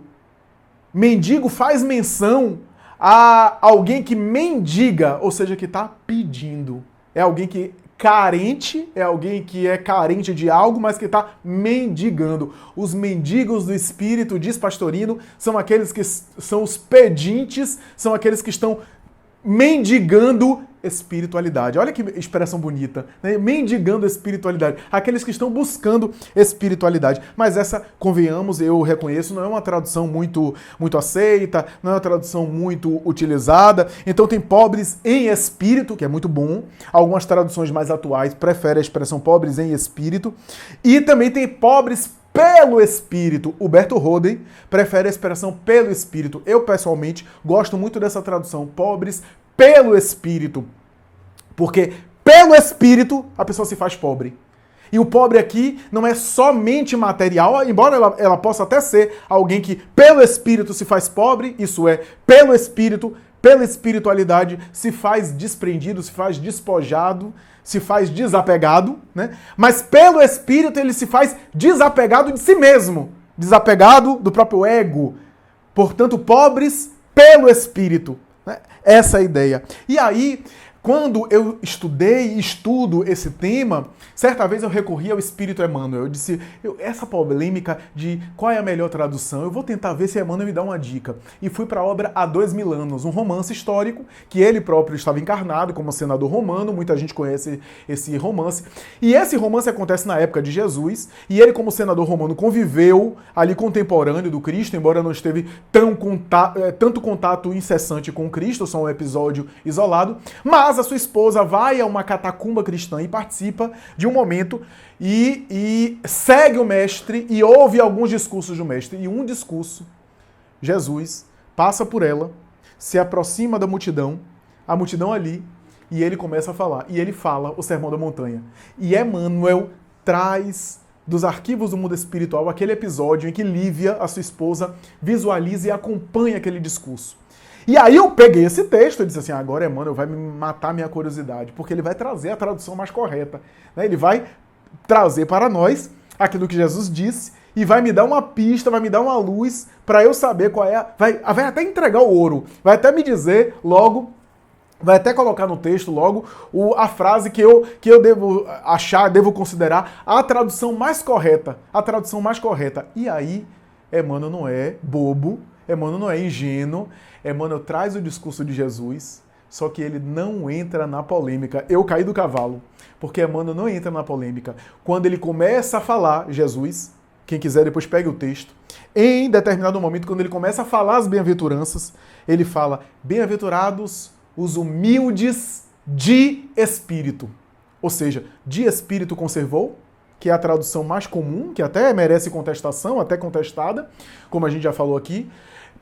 Speaker 1: faz menção a alguém que mendiga, ou seja, que está pedindo. É alguém que carente, é alguém que é carente de algo, mas que está mendigando. Os mendigos do espírito, diz Pastorino, são aqueles que são os pedintes, são aqueles que estão mendigando espiritualidade. Olha que expressão bonita, né? Mendigando espiritualidade. Aqueles que estão buscando espiritualidade. Mas essa, convenhamos, eu reconheço, não é uma tradução muito aceita, não é uma tradução muito utilizada. Então tem pobres em espírito, que é muito bom. Algumas traduções mais atuais preferem a expressão pobres em espírito. E também tem pobres pelo Espírito. Huberto Roden prefere a expressão pelo Espírito. Eu, pessoalmente, gosto muito dessa tradução, pobres pelo Espírito. Porque pelo Espírito a pessoa se faz pobre. E o pobre aqui não é somente material, embora ela possa até ser alguém que pelo Espírito se faz pobre, isso é, pelo Espírito, pela espiritualidade se faz desprendido, se faz despojado, se faz desapegado, né? Mas pelo Espírito ele se faz desapegado de si mesmo, desapegado do próprio ego. Portanto, pobres pelo Espírito. Né? Essa é a ideia. E aí, quando eu estudo esse tema, certa vez eu recorri ao Espírito Emmanuel. Eu disse, essa polêmica de qual é a melhor tradução, eu vou tentar ver se Emmanuel me dá uma dica. E fui para a obra Há 2000 anos, um romance histórico, que ele próprio estava encarnado como senador romano, muita gente conhece esse romance. E esse romance acontece na época de Jesus, e ele como senador romano conviveu ali contemporâneo do Cristo, embora não esteve tanto contato incessante com Cristo, só um episódio isolado, mas a sua esposa vai a uma catacumba cristã e participa de um momento e segue o mestre e ouve alguns discursos do mestre. E um discurso, Jesus passa por ela, se aproxima da multidão, a multidão ali, e ele começa a falar. E ele fala o Sermão da Montanha. E Emmanuel traz dos arquivos do mundo espiritual aquele episódio em que Lívia, a sua esposa, visualiza e acompanha aquele discurso. E aí eu peguei esse texto e disse assim, agora Emmanuel vai me matar minha curiosidade, porque ele vai trazer a tradução mais correta. Né? Ele vai trazer para nós aquilo que Jesus disse e vai me dar uma pista, vai me dar uma luz para eu saber qual é. Vai até entregar o ouro, vai até me dizer logo, vai até colocar no texto logo a frase que eu devo achar, devo considerar a tradução mais correta. A tradução mais correta. E aí, Emmanuel não é bobo, Emmanuel não é ingênuo, Emmanuel traz o discurso de Jesus, só que ele não entra na polêmica. Eu caí do cavalo, porque Emmanuel não entra na polêmica. Quando ele começa a falar, Jesus, quem quiser depois pegue o texto, em determinado momento, quando ele começa a falar as bem-aventuranças, ele fala, bem-aventurados os humildes de espírito. Ou seja, de espírito conservou, que é a tradução mais comum, que até merece contestação, até contestada, como a gente já falou aqui.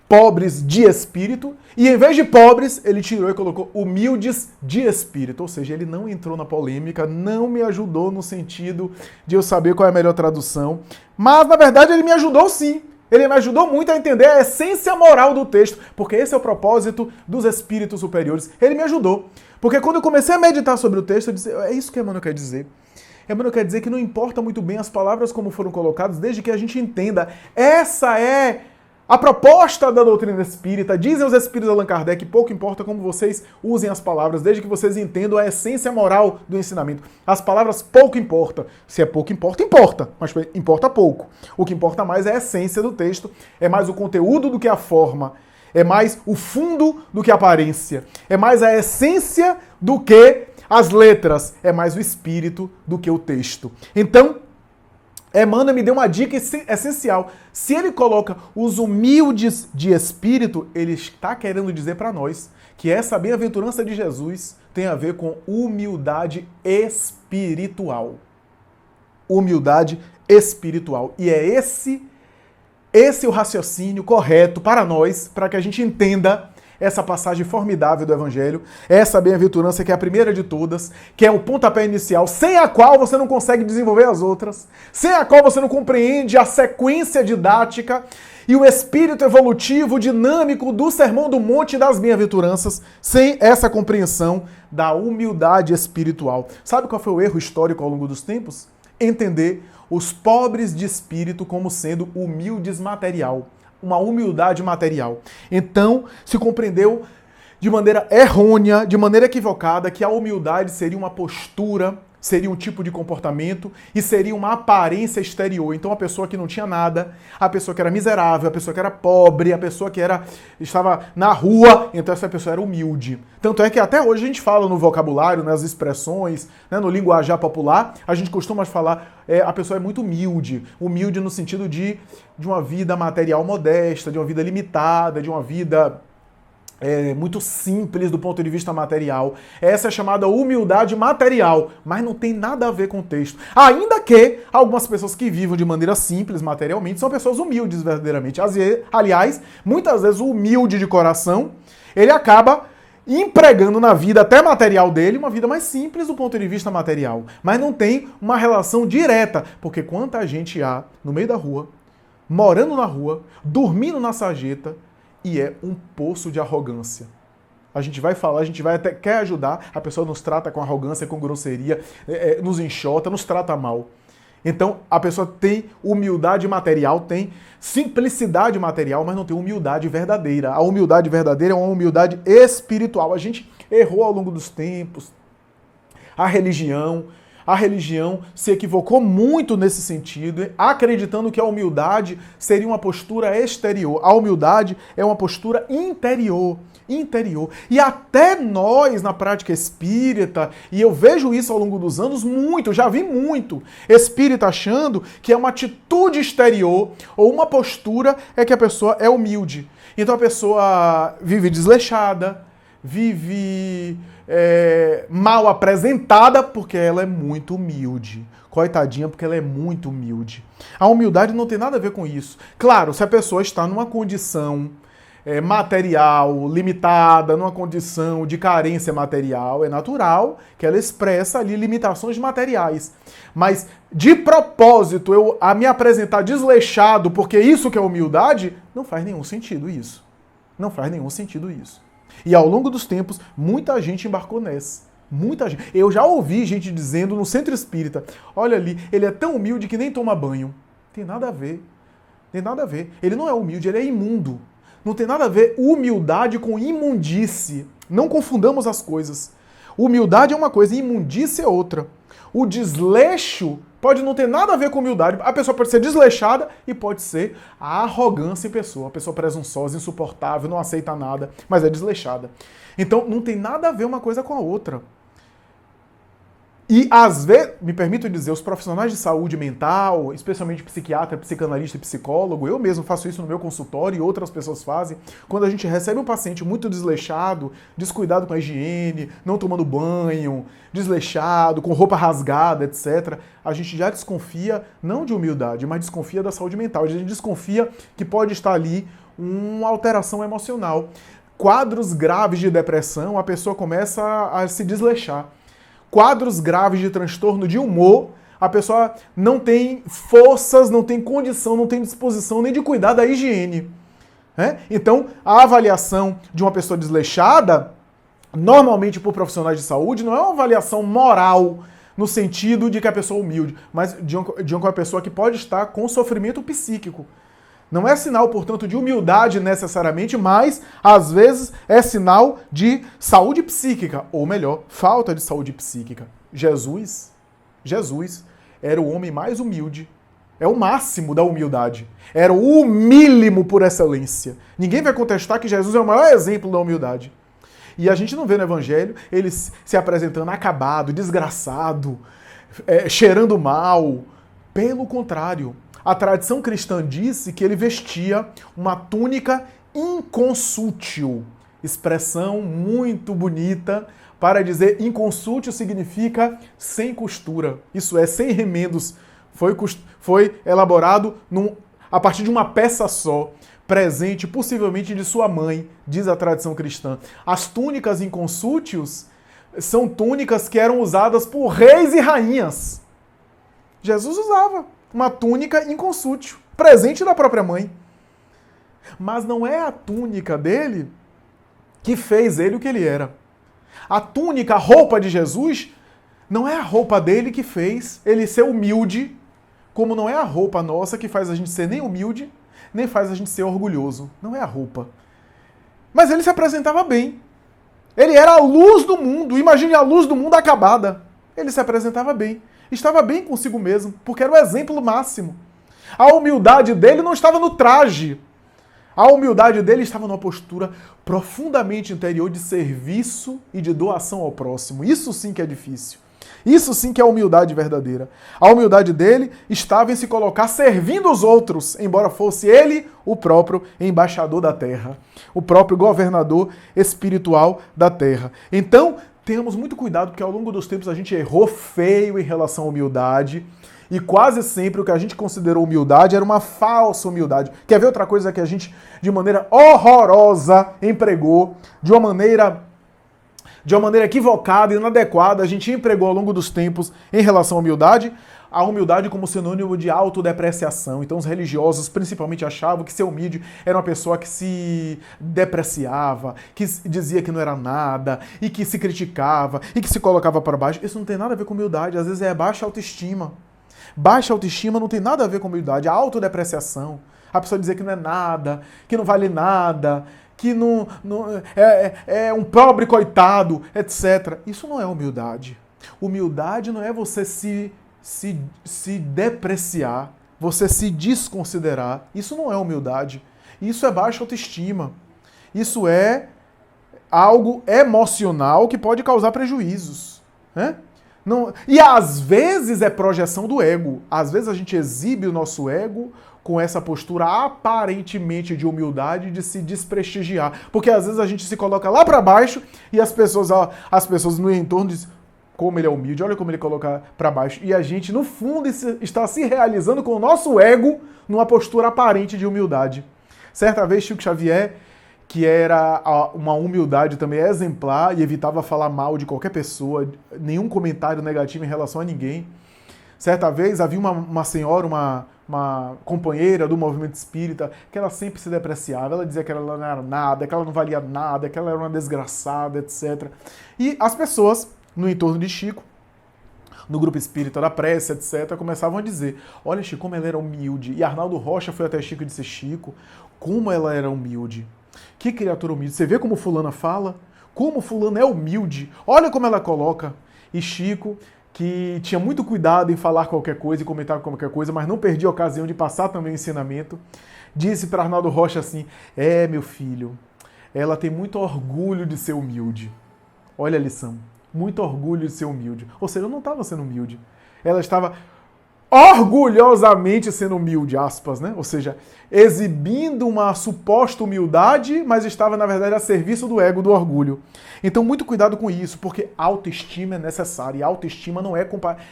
Speaker 1: Pobres de espírito, e em vez de pobres, ele tirou e colocou humildes de espírito, ou seja, ele não entrou na polêmica, não me ajudou no sentido de eu saber qual é a melhor tradução, mas na verdade ele me ajudou sim, ele me ajudou muito a entender a essência moral do texto, porque esse é o propósito dos espíritos superiores, ele me ajudou, porque quando eu comecei a meditar sobre o texto, eu disse, é isso que Emmanuel quer dizer. Emmanuel quer dizer que não importa muito bem as palavras como foram colocadas, desde que a gente entenda, essa é a proposta da doutrina espírita. Dizem os espíritos de Allan Kardec, pouco importa como vocês usem as palavras, desde que vocês entendam a essência moral do ensinamento. As palavras pouco importa. Se é pouco importa, importa, mas importa pouco. O que importa mais é a essência do texto, é mais o conteúdo do que a forma, é mais o fundo do que a aparência, é mais a essência do que as letras, é mais o espírito do que o texto. Então, Emmanuel me deu uma dica essencial. Se ele coloca os humildes de espírito, ele está querendo dizer para nós que essa bem-aventurança de Jesus tem a ver com humildade espiritual. Humildade espiritual. E é esse o raciocínio correto para nós, para que a gente entenda essa passagem formidável do Evangelho, essa bem-aventurança que é a primeira de todas, que é o pontapé inicial, sem a qual você não consegue desenvolver as outras, sem a qual você não compreende a sequência didática e o espírito evolutivo, dinâmico do Sermão do Monte e das bem-aventuranças, sem essa compreensão da humildade espiritual. Sabe qual foi o erro histórico ao longo dos tempos? Entender os pobres de espírito como sendo humildes material. Uma humildade material. Então, se compreendeu de maneira errônea, de maneira equivocada, que a humildade seria uma postura, seria um tipo de comportamento e seria uma aparência exterior. Então, a pessoa que não tinha nada, a pessoa que era miserável, a pessoa que era pobre, a pessoa que estava na rua, então essa pessoa era humilde. Tanto é que até hoje a gente fala no vocabulário, nas expressões, né, no linguajar popular, a gente costuma falar, a pessoa é muito humilde. Humilde no sentido de uma vida material modesta, de uma vida limitada, de uma vida muito simples do ponto de vista material. Essa é chamada humildade material, mas não tem nada a ver com o texto. Ainda que algumas pessoas que vivam de maneira simples materialmente são pessoas humildes verdadeiramente. Aliás, muitas vezes o humilde de coração, ele acaba empregando na vida até material dele uma vida mais simples do ponto de vista material, mas não tem uma relação direta, porque quanta gente há no meio da rua, morando na rua, dormindo na sarjeta, e é um poço de arrogância. A gente vai falar, a gente vai até quer ajudar, a pessoa nos trata com arrogância, com grosseria, nos enxota, nos trata mal. Então, a pessoa tem humildade material, tem simplicidade material, mas não tem humildade verdadeira. A humildade verdadeira é uma humildade espiritual. A gente errou ao longo dos tempos. A religião se equivocou muito nesse sentido, acreditando que a humildade seria uma postura exterior. A humildade é uma postura interior. E até nós, na prática espírita, e eu vejo isso ao longo dos anos muito, já vi muito, espírita achando que é uma atitude exterior ou uma postura é que a pessoa é humilde. Então a pessoa vive desleixada, vive mal apresentada porque ela é muito humilde. Coitadinha, porque ela é muito humilde. A humildade não tem nada a ver com isso. Claro, se a pessoa está numa condição material limitada, numa condição de carência material, é natural que ela expressa ali limitações materiais. Mas, de propósito, a me apresentar desleixado porque isso que é humildade, não faz nenhum sentido isso. Não faz nenhum sentido isso. E ao longo dos tempos, muita gente embarcou nessa. Muita gente. Eu já ouvi gente dizendo no centro espírita, olha ali, ele é tão humilde que nem toma banho. Tem nada a ver. Tem nada a ver. Ele não é humilde, ele é imundo. Não tem nada a ver humildade com imundície. Não confundamos as coisas. Humildade é uma coisa, imundície é outra. O desleixo pode não ter nada a ver com humildade. A pessoa pode ser desleixada e pode ser a arrogância em pessoa. A pessoa presunçosa, insuportável, não aceita nada, mas é desleixada. Então não tem nada a ver uma coisa com a outra. E, às vezes, me permito dizer, os profissionais de saúde mental, especialmente psiquiatra, psicanalista e psicólogo, eu mesmo faço isso no meu consultório e outras pessoas fazem, quando a gente recebe um paciente muito desleixado, descuidado com a higiene, não tomando banho, desleixado, com roupa rasgada, etc., a gente já desconfia, não de humildade, mas desconfia da saúde mental. A gente desconfia que pode estar ali uma alteração emocional. Quadros graves de depressão, a pessoa começa a se desleixar. Quadros graves de transtorno de humor, a pessoa não tem forças, não tem condição, não tem disposição nem de cuidar da higiene. Né? Então, a avaliação de uma pessoa desleixada, normalmente por profissionais de saúde, não é uma avaliação moral, no sentido de que a pessoa é humilde, mas de uma pessoa que pode estar com sofrimento psíquico. Não é sinal, portanto, de humildade necessariamente, mas, às vezes, é sinal de saúde psíquica, ou melhor, falta de saúde psíquica. Jesus era o homem mais humilde. É o máximo da humildade. Era o humílimo por excelência. Ninguém vai contestar que Jesus é o maior exemplo da humildade. E a gente não vê no Evangelho ele se apresentando acabado, desgraçado, cheirando mal. Pelo contrário, a tradição cristã disse que ele vestia uma túnica inconsútil. Expressão muito bonita para dizer inconsútil significa sem costura. Isso é, sem remendos. Foi elaborado a partir de uma peça só, presente possivelmente de sua mãe, diz a tradição cristã. As túnicas inconsúteis são túnicas que eram usadas por reis e rainhas. Jesus usava uma túnica inconsútil, presente da própria mãe. Mas não é a túnica dele que fez ele o que ele era. A túnica, a roupa de Jesus, não é a roupa dele que fez ele ser humilde, como não é a roupa nossa que faz a gente ser nem humilde, nem faz a gente ser orgulhoso. Não é a roupa. Mas ele se apresentava bem. Ele era a luz do mundo. Imagine a luz do mundo acabada. Ele se apresentava bem. Estava bem consigo mesmo, porque era o exemplo máximo. A humildade dele não estava no traje. A humildade dele estava numa postura profundamente interior de serviço e de doação ao próximo. Isso sim que é difícil. Isso sim que é a humildade verdadeira. A humildade dele estava em se colocar servindo os outros, embora fosse ele o próprio embaixador da terra, o próprio governador espiritual da terra. Então, tenhamos muito cuidado, porque ao longo dos tempos a gente errou feio em relação à humildade, e quase sempre o que a gente considerou humildade era uma falsa humildade. Quer ver outra coisa que a gente, de maneira horrorosa, empregou, de uma maneira equivocada e inadequada, a gente empregou ao longo dos tempos em relação à humildade? A humildade como sinônimo de autodepreciação. Então os religiosos principalmente achavam que ser humilde era uma pessoa que se depreciava, que dizia que não era nada, e que se criticava, e que se colocava para baixo. Isso não tem nada a ver com humildade, às vezes é baixa autoestima. Baixa autoestima não tem nada a ver com humildade, a autodepreciação. A pessoa dizer que não é nada, que não vale nada, que é um pobre coitado, etc. Isso não é humildade. Humildade não é você se depreciar, você se desconsiderar. Isso não é humildade. Isso é baixa autoestima. Isso é algo emocional que pode causar prejuízos. Né? Não, e às vezes é projeção do ego. Às vezes a gente exibe o nosso ego com essa postura aparentemente de humildade, de se desprestigiar. Porque às vezes a gente se coloca lá para baixo e as pessoas no entorno dizem como ele é humilde, olha como ele coloca para baixo. E a gente, no fundo, está se realizando com o nosso ego numa postura aparente de humildade. Certa vez, Chico Xavier, que era uma humildade também exemplar e evitava falar mal de qualquer pessoa, nenhum comentário negativo em relação a ninguém. Certa vez havia uma senhora, uma companheira do movimento espírita, que ela sempre se depreciava, ela dizia que ela não era nada, que ela não valia nada, que ela era uma desgraçada, etc. E as pessoas no entorno de Chico, no grupo espírita da prece, etc., começavam a dizer, olha, Chico, como ela era humilde. E Arnaldo Rocha foi até Chico e disse, Chico, como ela era humilde. Que criatura humilde. Você vê como fulana fala? Como fulana é humilde. Olha como ela coloca. E Chico, que tinha muito cuidado em falar qualquer coisa e comentar qualquer coisa, mas não perdia a ocasião de passar também o ensinamento, disse para Arnaldo Rocha assim, meu filho, ela tem muito orgulho de ser humilde. Olha a lição. Muito orgulho de ser humilde. Ou seja, não estava sendo humilde. Ela estava orgulhosamente sendo humilde, aspas, né? Ou seja, exibindo uma suposta humildade, mas estava, na verdade, a serviço do ego, do orgulho. Então, muito cuidado com isso, porque autoestima é necessária. E autoestima não é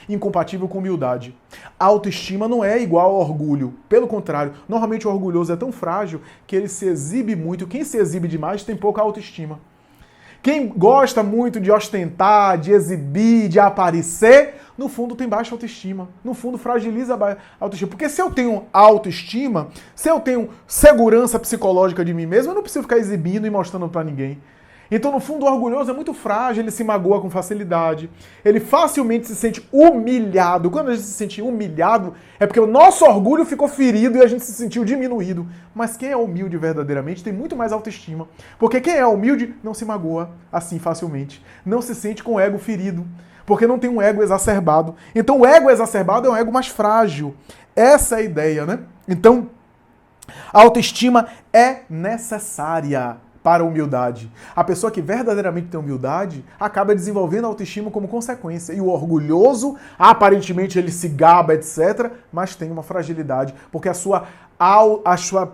Speaker 1: incompatível com humildade. Autoestima não é igual ao orgulho. Pelo contrário, normalmente o orgulhoso é tão frágil que ele se exibe muito. Quem se exibe demais tem pouca autoestima. Quem gosta muito de ostentar, de exibir, de aparecer, no fundo tem baixa autoestima. No fundo fragiliza a autoestima. Porque se eu tenho autoestima, se eu tenho segurança psicológica de mim mesmo, eu não preciso ficar exibindo e mostrando pra ninguém. Então, no fundo, o orgulhoso é muito frágil, ele se magoa com facilidade, ele facilmente se sente humilhado. Quando a gente se sente humilhado, é porque o nosso orgulho ficou ferido e a gente se sentiu diminuído. Mas quem é humilde verdadeiramente tem muito mais autoestima. Porque quem é humilde não se magoa assim facilmente, não se sente com o ego ferido, porque não tem um ego exacerbado. Então, o ego exacerbado é um ego mais frágil. Essa é a ideia, né? Então, a autoestima é necessária para a humildade. A pessoa que verdadeiramente tem humildade acaba desenvolvendo a autoestima como consequência. E o orgulhoso, aparentemente ele se gaba, etc., mas tem uma fragilidade, porque a sua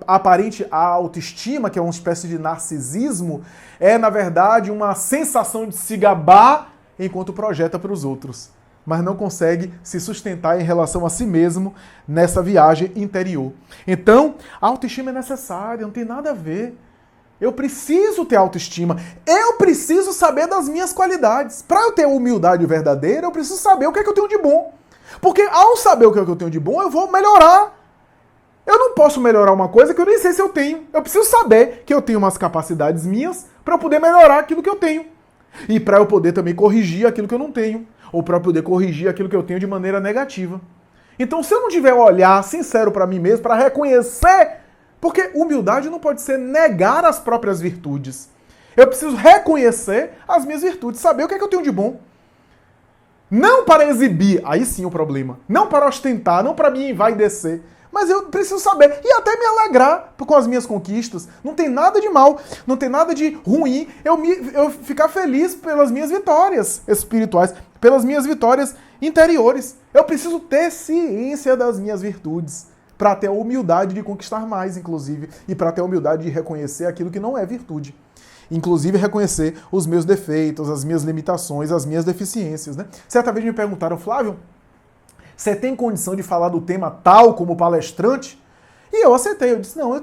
Speaker 1: aparente autoestima, que é uma espécie de narcisismo, é, na verdade, uma sensação de se gabar enquanto projeta para os outros, mas não consegue se sustentar em relação a si mesmo nessa viagem interior. Então, a autoestima é necessária, não tem nada a ver. Eu preciso ter autoestima. Eu preciso saber das minhas qualidades. Para eu ter humildade verdadeira, eu preciso saber o que é que eu tenho de bom. Porque ao saber o que é que eu tenho de bom, eu vou melhorar. Eu não posso melhorar uma coisa que eu nem sei se eu tenho. Eu preciso saber que eu tenho umas capacidades minhas para eu poder melhorar aquilo que eu tenho. E para eu poder também corrigir aquilo que eu não tenho. Ou para eu poder corrigir aquilo que eu tenho de maneira negativa. Então, se eu não tiver um olhar sincero para mim mesmo, para reconhecer. Porque humildade não pode ser negar as próprias virtudes. Eu preciso reconhecer as minhas virtudes, saber o que é que eu tenho de bom. Não para exibir, aí sim o problema. Não para ostentar, não para me envaidecer. Mas eu preciso saber e até me alegrar com as minhas conquistas. Não tem nada de mal, não tem nada de ruim eu ficar feliz pelas minhas vitórias espirituais, pelas minhas vitórias interiores. Eu preciso ter ciência das minhas virtudes. Para ter a humildade de conquistar mais, inclusive, e para ter a humildade de reconhecer aquilo que não é virtude. Inclusive reconhecer os meus defeitos, as minhas limitações, as minhas deficiências, né? Certa vez me perguntaram, Flávio, você tem condição de falar do tema tal como palestrante? E eu aceitei, eu disse, não, eu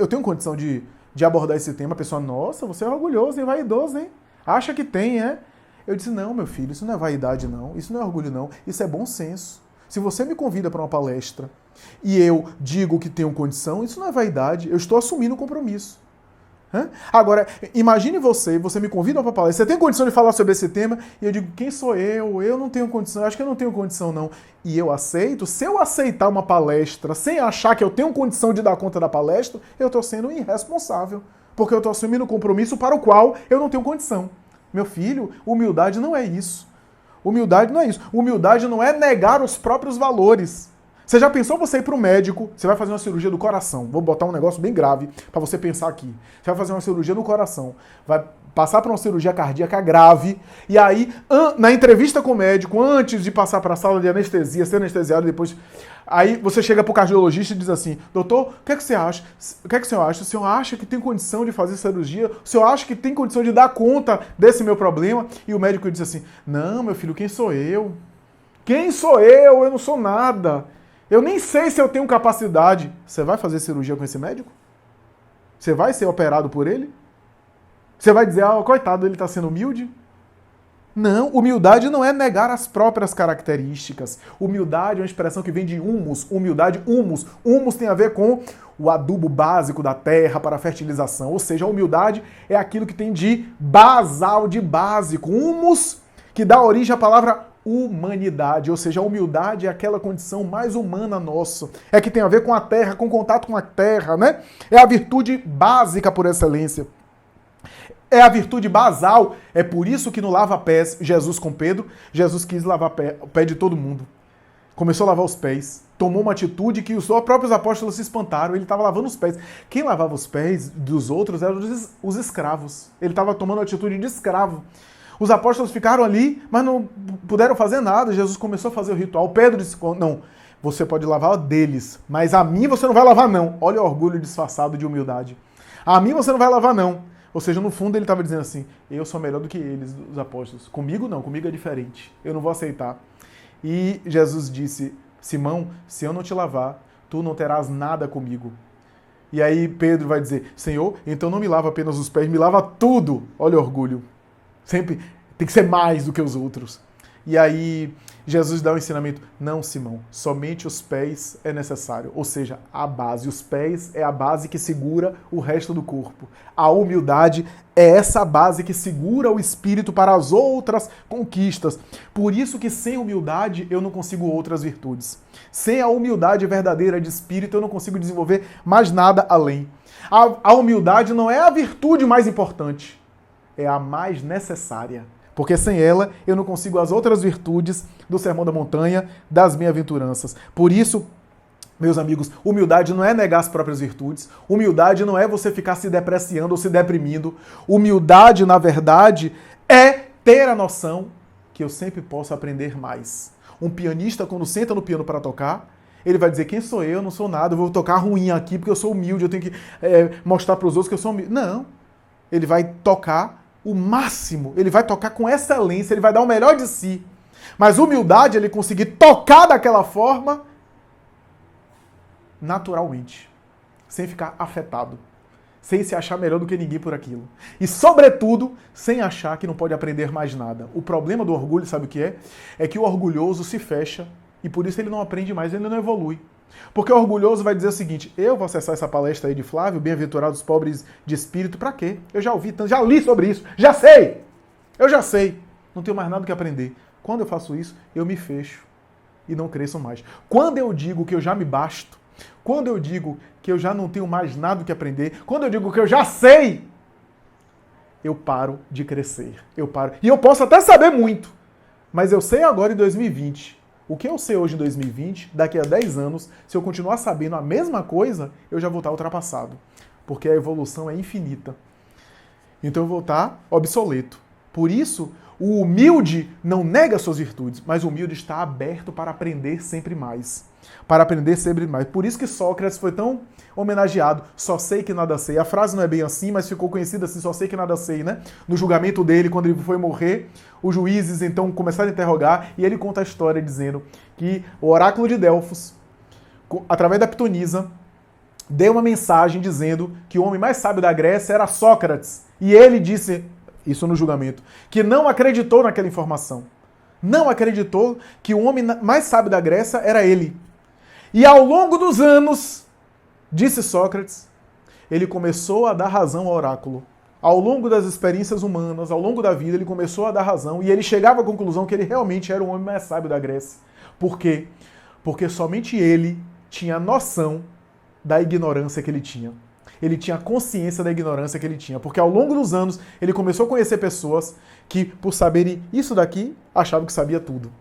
Speaker 1: tenho condição de abordar esse tema. A pessoa, nossa, você é orgulhoso, hein, vaidoso, hein? Acha que tem, é? Eu disse, não, meu filho, isso não é vaidade, não, isso não é orgulho, não, isso é bom senso. Se você me convida para uma palestra e eu digo que tenho condição, isso não é vaidade, eu estou assumindo um compromisso. Agora, imagine você me convida para uma palestra, você tem condição de falar sobre esse tema? E eu digo, quem sou eu? Eu não tenho condição, eu acho que eu não tenho condição não. E eu aceito, se eu aceitar uma palestra sem achar que eu tenho condição de dar conta da palestra, eu estou sendo irresponsável, porque eu estou assumindo um compromisso para o qual eu não tenho condição. Meu filho, humildade não é isso. Humildade não é isso. Humildade não é negar os próprios valores. Você já pensou você ir para o médico, você vai fazer uma cirurgia do coração. Vou botar um negócio bem grave para você pensar aqui. Você vai fazer uma cirurgia do coração, vai passar por uma cirurgia cardíaca grave, e aí, na entrevista com o médico, antes de passar para a sala de anestesia, ser anestesiado depois, aí você chega para o cardiologista e diz assim, doutor, o que é que você acha? O que é que o senhor acha? O senhor acha que tem condição de fazer cirurgia? O senhor acha que tem condição de dar conta desse meu problema? E o médico diz assim, não, meu filho, quem sou eu? Quem sou eu? Eu não sou nada. Eu nem sei se eu tenho capacidade. Você vai fazer cirurgia com esse médico? Você vai ser operado por ele? Você vai dizer, coitado, ele está sendo humilde? Não, humildade não é negar as próprias características. Humildade é uma expressão que vem de humus. Humildade, humus. Humus tem a ver com o adubo básico da terra para a fertilização. Ou seja, a humildade é aquilo que tem de basal, de básico. Humus, que dá origem à palavra humanidade, ou seja, a humildade é aquela condição mais humana nossa, é que tem a ver com a terra, com contato com a terra, né? É a virtude básica por excelência. É a virtude basal, é por isso que no lava-pés, Jesus com Pedro, Jesus quis lavar o pé de todo mundo. Começou a lavar os pés, tomou uma atitude que os próprios apóstolos se espantaram, ele estava lavando os pés. Quem lavava os pés dos outros eram os escravos. Ele estava tomando a atitude de escravo. Os apóstolos ficaram ali, mas não puderam fazer nada. Jesus começou a fazer o ritual. Pedro disse, não, você pode lavar deles, mas a mim você não vai lavar não. Olha o orgulho disfarçado de humildade. A mim você não vai lavar não. Ou seja, no fundo ele estava dizendo assim, eu sou melhor do que eles, os apóstolos. Comigo não, comigo é diferente. Eu não vou aceitar. E Jesus disse, Simão, se eu não te lavar, tu não terás nada comigo. E aí Pedro vai dizer, Senhor, então não me lava apenas os pés, me lava tudo. Olha o orgulho. Sempre tem que ser mais do que os outros. E aí Jesus dá o ensinamento, não, Simão, somente os pés é necessário. Ou seja, a base, os pés é a base que segura o resto do corpo. A humildade é essa base que segura o espírito para as outras conquistas. Por isso que sem humildade eu não consigo outras virtudes. Sem a humildade verdadeira de espírito eu não consigo desenvolver mais nada além. A humildade não é a virtude mais importante, é a mais necessária. Porque sem ela eu não consigo as outras virtudes do Sermão da Montanha, das bem-aventuranças. Por isso, meus amigos, humildade não é negar as próprias virtudes. Humildade não é você ficar se depreciando ou se deprimindo. Humildade, na verdade, é ter a noção que eu sempre posso aprender mais. Um pianista, quando senta no piano para tocar, ele vai dizer, quem sou eu? Não sou nada, eu vou tocar ruim aqui porque eu sou humilde, eu tenho que mostrar para os outros que eu sou humilde. Não, ele vai tocar o máximo, ele vai tocar com excelência, ele vai dar o melhor de si. Mas humildade, ele conseguir tocar daquela forma naturalmente, sem ficar afetado, sem se achar melhor do que ninguém por aquilo. E, sobretudo, sem achar que não pode aprender mais nada. O problema do orgulho, sabe o que é? É que o orgulhoso se fecha e por isso ele não aprende mais, ele não evolui. Porque o orgulhoso vai dizer o seguinte, eu vou acessar essa palestra aí de Flávio, bem-aventurados pobres de espírito, pra quê? Eu já ouvi tanto, já li sobre isso, já sei! Eu já sei, não tenho mais nada que aprender. Quando eu faço isso, eu me fecho e não cresço mais. Quando eu digo que eu já me basto, quando eu digo que eu já não tenho mais nada que aprender, quando eu digo que eu já sei, eu paro de crescer. Eu paro. E eu posso até saber muito, mas eu sei agora em 2020. O que eu sei hoje em 2020, daqui a 10 anos, se eu continuar sabendo a mesma coisa, eu já vou estar ultrapassado. Porque a evolução é infinita. Então eu vou estar obsoleto. Por isso, o humilde não nega suas virtudes, mas o humilde está aberto para aprender sempre mais. Para aprender sempre mais. Por isso que Sócrates foi tão homenageado. Só sei que nada sei. A frase não é bem assim, mas ficou conhecida assim, só sei que nada sei, né? No julgamento dele, quando ele foi morrer, os juízes então começaram a interrogar e ele conta a história dizendo que o oráculo de Delfos, através da pitonisa, deu uma mensagem dizendo que o homem mais sábio da Grécia era Sócrates. E ele disse, isso no julgamento, que não acreditou naquela informação. Não acreditou que o homem mais sábio da Grécia era ele. E ao longo dos anos, disse Sócrates, ele começou a dar razão ao oráculo. Ao longo das experiências humanas, ao longo da vida, ele começou a dar razão e ele chegava à conclusão que ele realmente era o homem mais sábio da Grécia. Por quê? Porque somente ele tinha noção da ignorância que ele tinha. Ele tinha consciência da ignorância que ele tinha. Porque ao longo dos anos, ele começou a conhecer pessoas que, por saberem isso daqui, achavam que sabia tudo.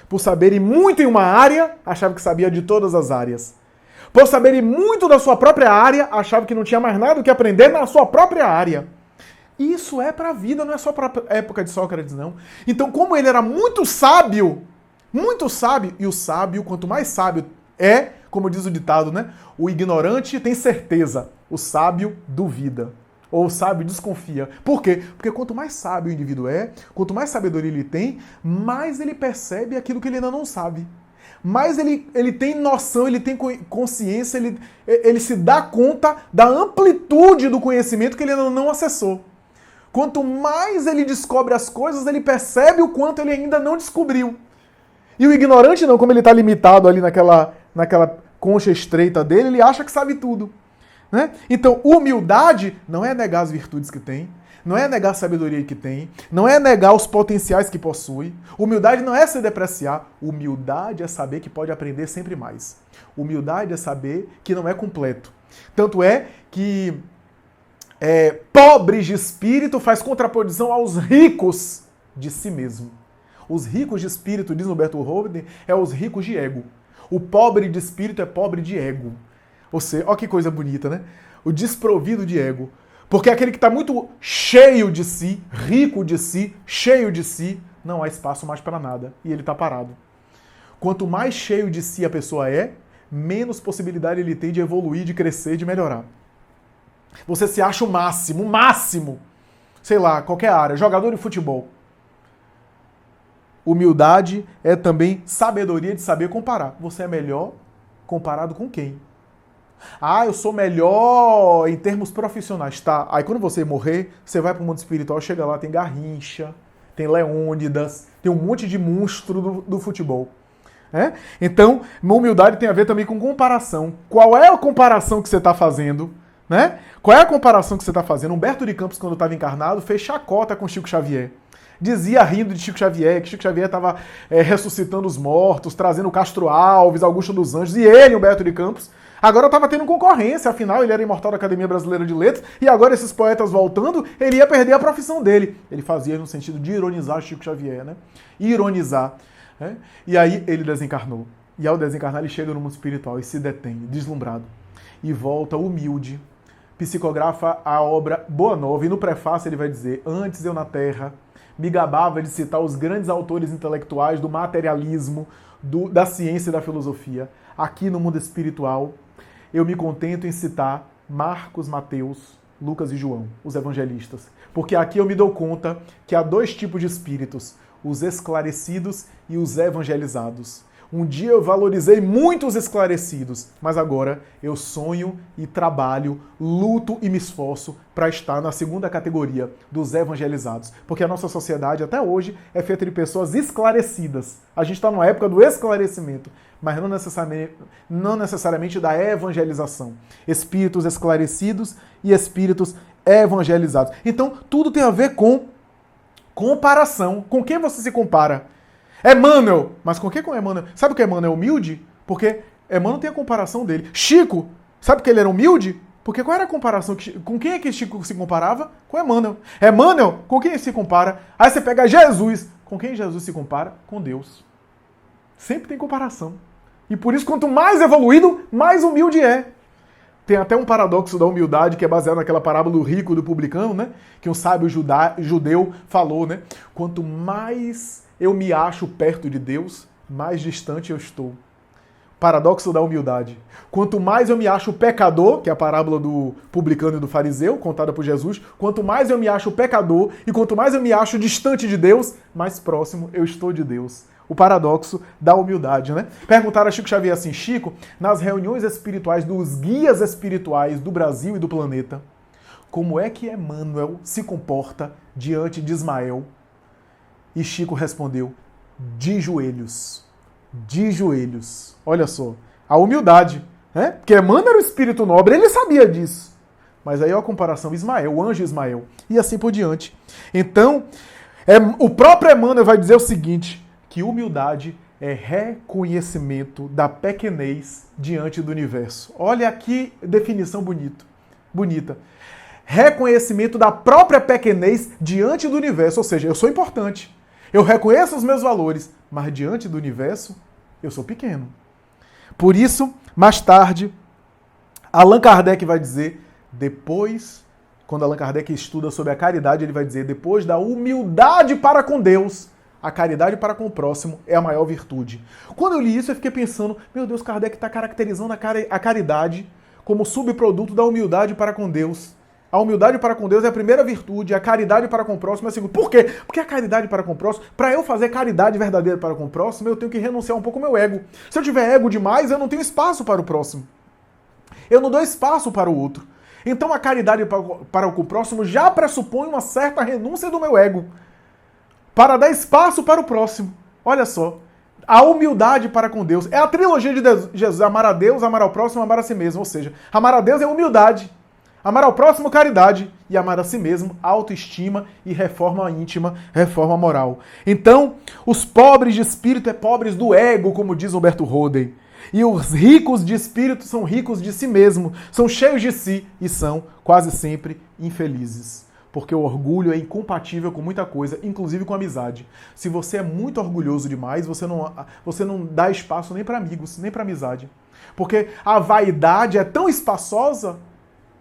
Speaker 1: Por saberem muito em uma área, achavam que sabia de todas as áreas. Por saberem muito da sua própria área, achavam que não tinha mais nada o que aprender na sua própria área. Isso é para a vida, não é só para a época de Sócrates, não. Então, como ele era muito sábio, e o sábio, quanto mais sábio é, como diz o ditado, né? O ignorante tem certeza, o sábio duvida. Ou o sábio desconfia. Por quê? Porque quanto mais sábio o indivíduo é, quanto mais sabedoria ele tem, mais ele percebe aquilo que ele ainda não sabe. Mais ele tem noção, ele tem consciência, ele se dá conta da amplitude do conhecimento que ele ainda não acessou. Quanto mais ele descobre as coisas, ele percebe o quanto ele ainda não descobriu. E o ignorante não, como ele está limitado ali naquela concha estreita dele, ele acha que sabe tudo. Né? Então, humildade não é negar as virtudes que tem, não é negar a sabedoria que tem, não é negar os potenciais que possui. Humildade não é se depreciar. Humildade é saber que pode aprender sempre mais. Humildade é saber que não é completo. Tanto é que pobres de espírito faz contraposição aos ricos de si mesmo. Os ricos de espírito, diz Humberto Holden, é os ricos de ego. O pobre de espírito é pobre de ego. Ou seja, olha que coisa bonita, né? O desprovido de ego. Porque aquele que está muito cheio de si, rico de si, cheio de si, não há espaço mais para nada. E ele está parado. Quanto mais cheio de si a pessoa é, menos possibilidade ele tem de evoluir, de crescer, de melhorar. Você se acha o máximo, sei lá, qualquer área, jogador de futebol. Humildade é também sabedoria de saber comparar. Você é melhor comparado com quem? Ah, eu sou melhor em termos profissionais, tá? Aí quando você morrer, você vai para o mundo espiritual, chega lá, tem Garrincha, tem Leônidas, tem um monte de monstro do futebol. Então, humildade tem a ver também com comparação. Qual é a comparação que você está fazendo? Né? Qual é a comparação que você está fazendo? Humberto de Campos, quando estava encarnado, fez chacota com Chico Xavier. Dizia, rindo de Chico Xavier, que Chico Xavier estava ressuscitando os mortos, trazendo Castro Alves, Augusto dos Anjos, e ele, Humberto de Campos, agora estava tendo concorrência, afinal ele era imortal da Academia Brasileira de Letras, e agora esses poetas voltando, ele ia perder a profissão dele. Ele fazia no sentido de ironizar Chico Xavier, né? Ironizar. E aí ele desencarnou. E ao desencarnar ele chega no mundo espiritual e se detém, deslumbrado. E volta humilde, psicografa a obra Boa Nova, e no prefácio ele vai dizer: antes eu na Terra me gabava de citar os grandes autores intelectuais do materialismo, da ciência e da filosofia. Aqui no mundo espiritual, eu me contento em citar Marcos, Mateus, Lucas e João, os evangelistas. Porque aqui eu me dou conta que há dois tipos de espíritos, os esclarecidos e os evangelizados. Um dia eu valorizei muito os esclarecidos, mas agora eu sonho e trabalho, luto e me esforço para estar na segunda categoria dos evangelizados. Porque a nossa sociedade até hoje é feita de pessoas esclarecidas. A gente está numa época do esclarecimento, mas não necessariamente da evangelização. Espíritos esclarecidos e espíritos evangelizados. Então tudo tem a ver com comparação. Com quem você se compara? Emmanuel. Mas com Emmanuel? Sabe o que Emmanuel é humilde? Porque Emmanuel tem a comparação dele. Chico, sabe que ele era humilde? Porque qual era a comparação? Com quem é que Chico se comparava? Com Emmanuel. Emmanuel, com quem ele se compara? Aí você pega Jesus. Com quem Jesus se compara? Com Deus. Sempre tem comparação. E por isso, quanto mais evoluído, mais humilde é. Tem até um paradoxo da humildade que é baseado naquela parábola do rico e do publicano, né? Que um sábio judeu falou, né? Quanto mais eu me acho perto de Deus, mais distante eu estou. Paradoxo da humildade. Quanto mais eu me acho pecador, que é a parábola do publicano e do fariseu, contada por Jesus, quanto mais eu me acho pecador e quanto mais eu me acho distante de Deus, mais próximo eu estou de Deus. O paradoxo da humildade, né? Perguntaram a Chico Xavier assim: Chico, nas reuniões espirituais dos guias espirituais do Brasil e do planeta, como é que Emmanuel se comporta diante de Ismael? E Chico respondeu: de joelhos. De joelhos. Olha só, a humildade, né? Porque Emmanuel era um espírito nobre, ele sabia disso. Mas aí ó, a comparação, Ismael, o anjo Ismael, e assim por diante. Então, o próprio Emmanuel vai dizer o seguinte, que humildade é reconhecimento da pequenez diante do universo. Olha que definição bonita. Reconhecimento da própria pequenez diante do universo, ou seja, eu sou importante. Eu reconheço os meus valores, mas diante do universo, eu sou pequeno. Por isso, mais tarde, Allan Kardec vai dizer, quando Allan Kardec estuda sobre a caridade, ele vai dizer, depois da humildade para com Deus, a caridade para com o próximo é a maior virtude. Quando eu li isso, eu fiquei pensando, meu Deus, Kardec está caracterizando a caridade como subproduto da humildade para com Deus. A humildade para com Deus é a primeira virtude, a caridade para com o próximo é a segunda. Por quê? Porque a caridade para com o próximo, para eu fazer caridade verdadeira para com o próximo, eu tenho que renunciar um pouco ao meu ego. Se eu tiver ego demais, eu não tenho espaço para o próximo. Eu não dou espaço para o outro. Então a caridade para com o próximo já pressupõe uma certa renúncia do meu ego, para dar espaço para o próximo. Olha só. A humildade para com Deus. É a trilogia de Jesus. Amar a Deus, amar ao próximo, amar a si mesmo. Ou seja, amar a Deus é humildade. Amar ao próximo, caridade. E amar a si mesmo, autoestima e reforma íntima, reforma moral. Então, os pobres de espírito é pobres do ego, como diz Humberto Roden. E os ricos de espírito são ricos de si mesmo, são cheios de si e são quase sempre infelizes. Porque o orgulho é incompatível com muita coisa, inclusive com amizade. Se você é muito orgulhoso demais, você não dá espaço nem para amigos, nem para amizade. Porque a vaidade é tão espaçosa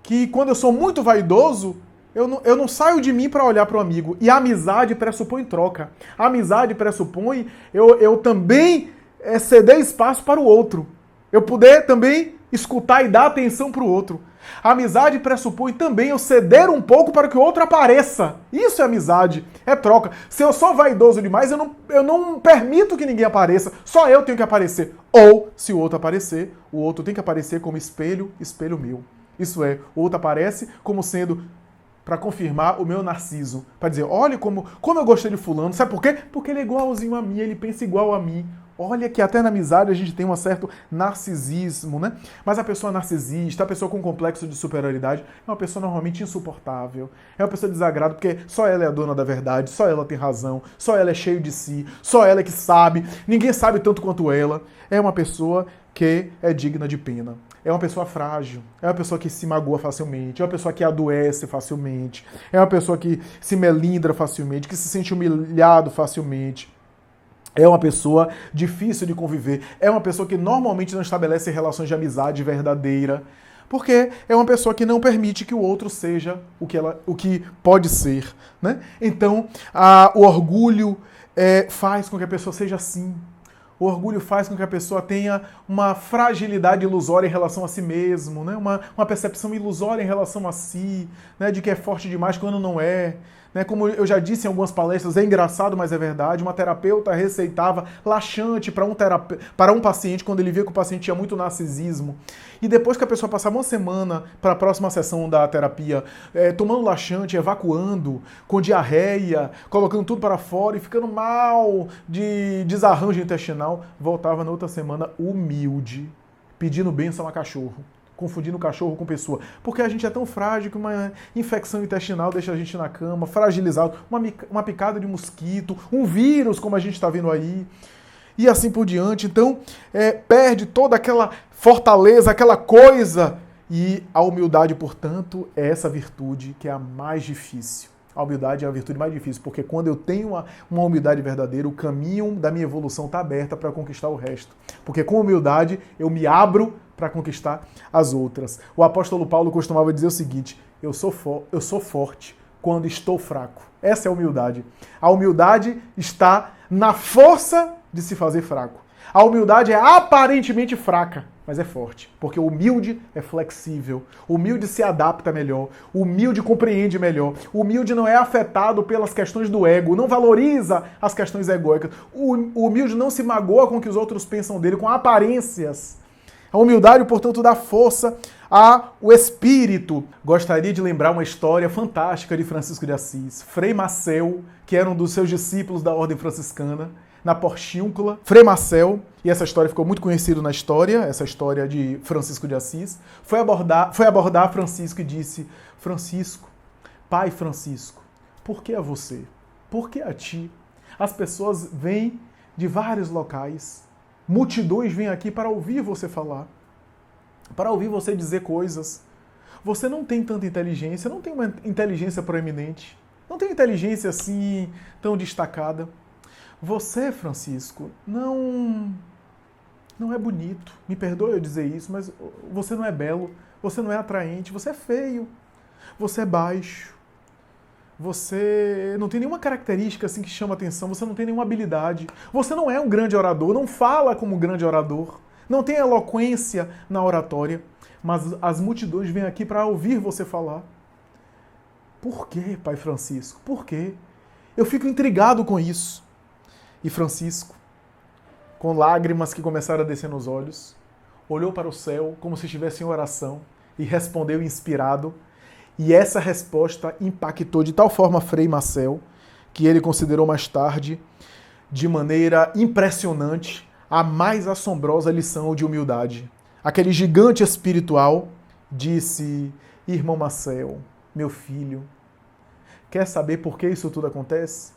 Speaker 1: que quando eu sou muito vaidoso, eu não saio de mim para olhar para o amigo. E a amizade pressupõe troca. A amizade pressupõe eu também ceder espaço para o outro. Eu poder também escutar e dar atenção para o outro. A amizade pressupõe também eu ceder um pouco para que o outro apareça. Isso é amizade, é troca. Se eu sou vaidoso demais, eu não permito que ninguém apareça. Só eu tenho que aparecer. Ou, se o outro aparecer, o outro tem que aparecer como espelho, espelho meu. Isso é, o outro aparece como sendo para confirmar o meu narciso. Para dizer, olha como eu gostei de fulano. Sabe por quê? Porque ele é igualzinho a mim, ele pensa igual a mim. Olha que até na amizade a gente tem um certo narcisismo, né? Mas a pessoa narcisista, a pessoa com complexo de superioridade, é uma pessoa normalmente insuportável. É uma pessoa desagradável porque só ela é a dona da verdade, só ela tem razão, só ela é cheio de si, só ela é que sabe, ninguém sabe tanto quanto ela. É uma pessoa que é digna de pena. É uma pessoa frágil, é uma pessoa que se magoa facilmente, é uma pessoa que adoece facilmente, é uma pessoa que se melindra facilmente, que se sente humilhado facilmente. É uma pessoa difícil de conviver. É uma pessoa que normalmente não estabelece relações de amizade verdadeira. Porque é uma pessoa que não permite que o outro seja o que pode ser. Né? Então, o orgulho faz com que a pessoa seja assim. O orgulho faz com que a pessoa tenha uma fragilidade ilusória em relação a si mesmo, né? Uma percepção ilusória em relação a si, né? De que é forte demais quando não é. Como eu já disse em algumas palestras, é engraçado, mas é verdade, uma terapeuta receitava laxante para um paciente quando ele via que o paciente tinha muito narcisismo. E depois que a pessoa passava uma semana para a próxima sessão da terapia, tomando laxante, evacuando, com diarreia, colocando tudo para fora e ficando mal de desarranjo intestinal, voltava na outra semana humilde, pedindo bênção a cachorro. Confundindo cachorro com pessoa. Porque a gente é tão frágil que uma infecção intestinal deixa a gente na cama, fragilizado, uma picada de mosquito, um vírus, como a gente está vendo aí, e assim por diante. Então, perde toda aquela fortaleza, aquela coisa. E a humildade, portanto, é essa virtude que é a mais difícil. A humildade é a virtude mais difícil, porque quando eu tenho uma humildade verdadeira, o caminho da minha evolução está aberto para conquistar o resto. Porque com humildade eu me abro para conquistar as outras. O apóstolo Paulo costumava dizer o seguinte, eu sou forte quando estou fraco. Essa é a humildade. A humildade está na força de se fazer fraco. A humildade é aparentemente fraca, mas é forte. Porque o humilde é flexível. O humilde se adapta melhor. O humilde compreende melhor. O humilde não é afetado pelas questões do ego. Não valoriza as questões egóicas. O humilde não se magoa com o que os outros pensam dele, com aparências. A humildade, portanto, dá força ao espírito. Gostaria de lembrar uma história fantástica de Francisco de Assis. Frei Marcel, que era um dos seus discípulos da ordem franciscana, na Porciúncula, Frei Marcel, e essa história ficou muito conhecida na história, essa história de Francisco de Assis, foi abordar Francisco e disse, Francisco, Pai Francisco, por que a você? Por que a ti? As pessoas vêm de vários locais, multidões vêm aqui para ouvir você falar, para ouvir você dizer coisas. Você não tem tanta inteligência, não tem uma inteligência proeminente, não tem inteligência assim tão destacada. Você, Francisco, não é bonito. Me perdoe eu dizer isso, mas você não é belo, você não é atraente, você é feio, você é baixo, você não tem nenhuma característica assim que chama atenção, você não tem nenhuma habilidade, você não é um grande orador, não fala como um grande orador, não tem eloquência na oratória, mas as multidões vêm aqui para ouvir você falar. Por quê, Pai Francisco? Por quê? Eu fico intrigado com isso. E Francisco, com lágrimas que começaram a descer nos olhos, olhou para o céu como se estivesse em oração e respondeu inspirado. E essa resposta impactou de tal forma Frei Marcel que ele considerou mais tarde, de maneira impressionante, a mais assombrosa lição de humildade. Aquele gigante espiritual disse, Irmão Marcel, meu filho, quer saber por que isso tudo acontece?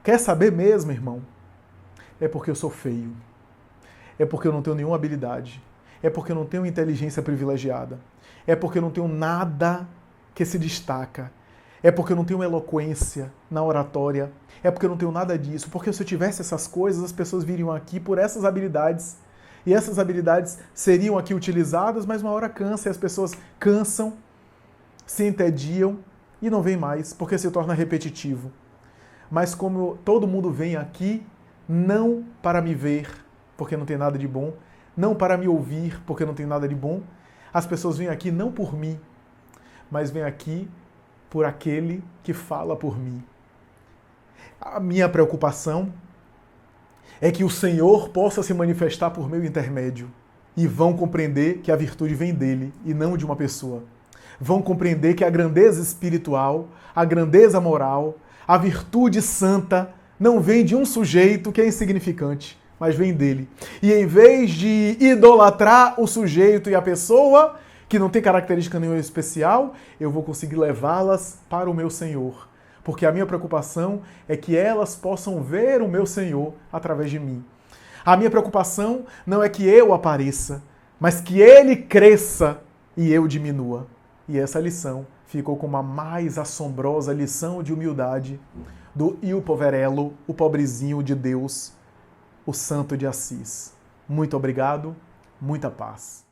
Speaker 1: Quer saber mesmo, irmão? É porque eu sou feio. É porque eu não tenho nenhuma habilidade. É porque eu não tenho inteligência privilegiada. É porque eu não tenho nada que se destaca. É porque eu não tenho eloquência na oratória. É porque eu não tenho nada disso. Porque se eu tivesse essas coisas, as pessoas viriam aqui por essas habilidades. E essas habilidades seriam aqui utilizadas, mas uma hora cansa e as pessoas cansam, se entediam e não vêm mais, porque se torna repetitivo. Mas como todo mundo vem aqui, não para me ver, porque não tem nada de bom, não para me ouvir, porque não tem nada de bom, as pessoas vêm aqui não por mim, mas vêm aqui por aquele que fala por mim. A minha preocupação é que o Senhor possa se manifestar por meu intermédio e vão compreender que a virtude vem dele e não de uma pessoa. Vão compreender que a grandeza espiritual, a grandeza moral, a virtude santa não vem de um sujeito que é insignificante, mas vem dele. E em vez de idolatrar o sujeito e a pessoa, que não tem característica nenhuma especial, eu vou conseguir levá-las para o meu Senhor. Porque a minha preocupação é que elas possam ver o meu Senhor através de mim. A minha preocupação não é que eu apareça, mas que ele cresça e eu diminua. E essa lição ficou como a mais assombrosa lição de humildade do Il Poverello, o pobrezinho de Deus, o santo de Assis. Muito obrigado, muita paz.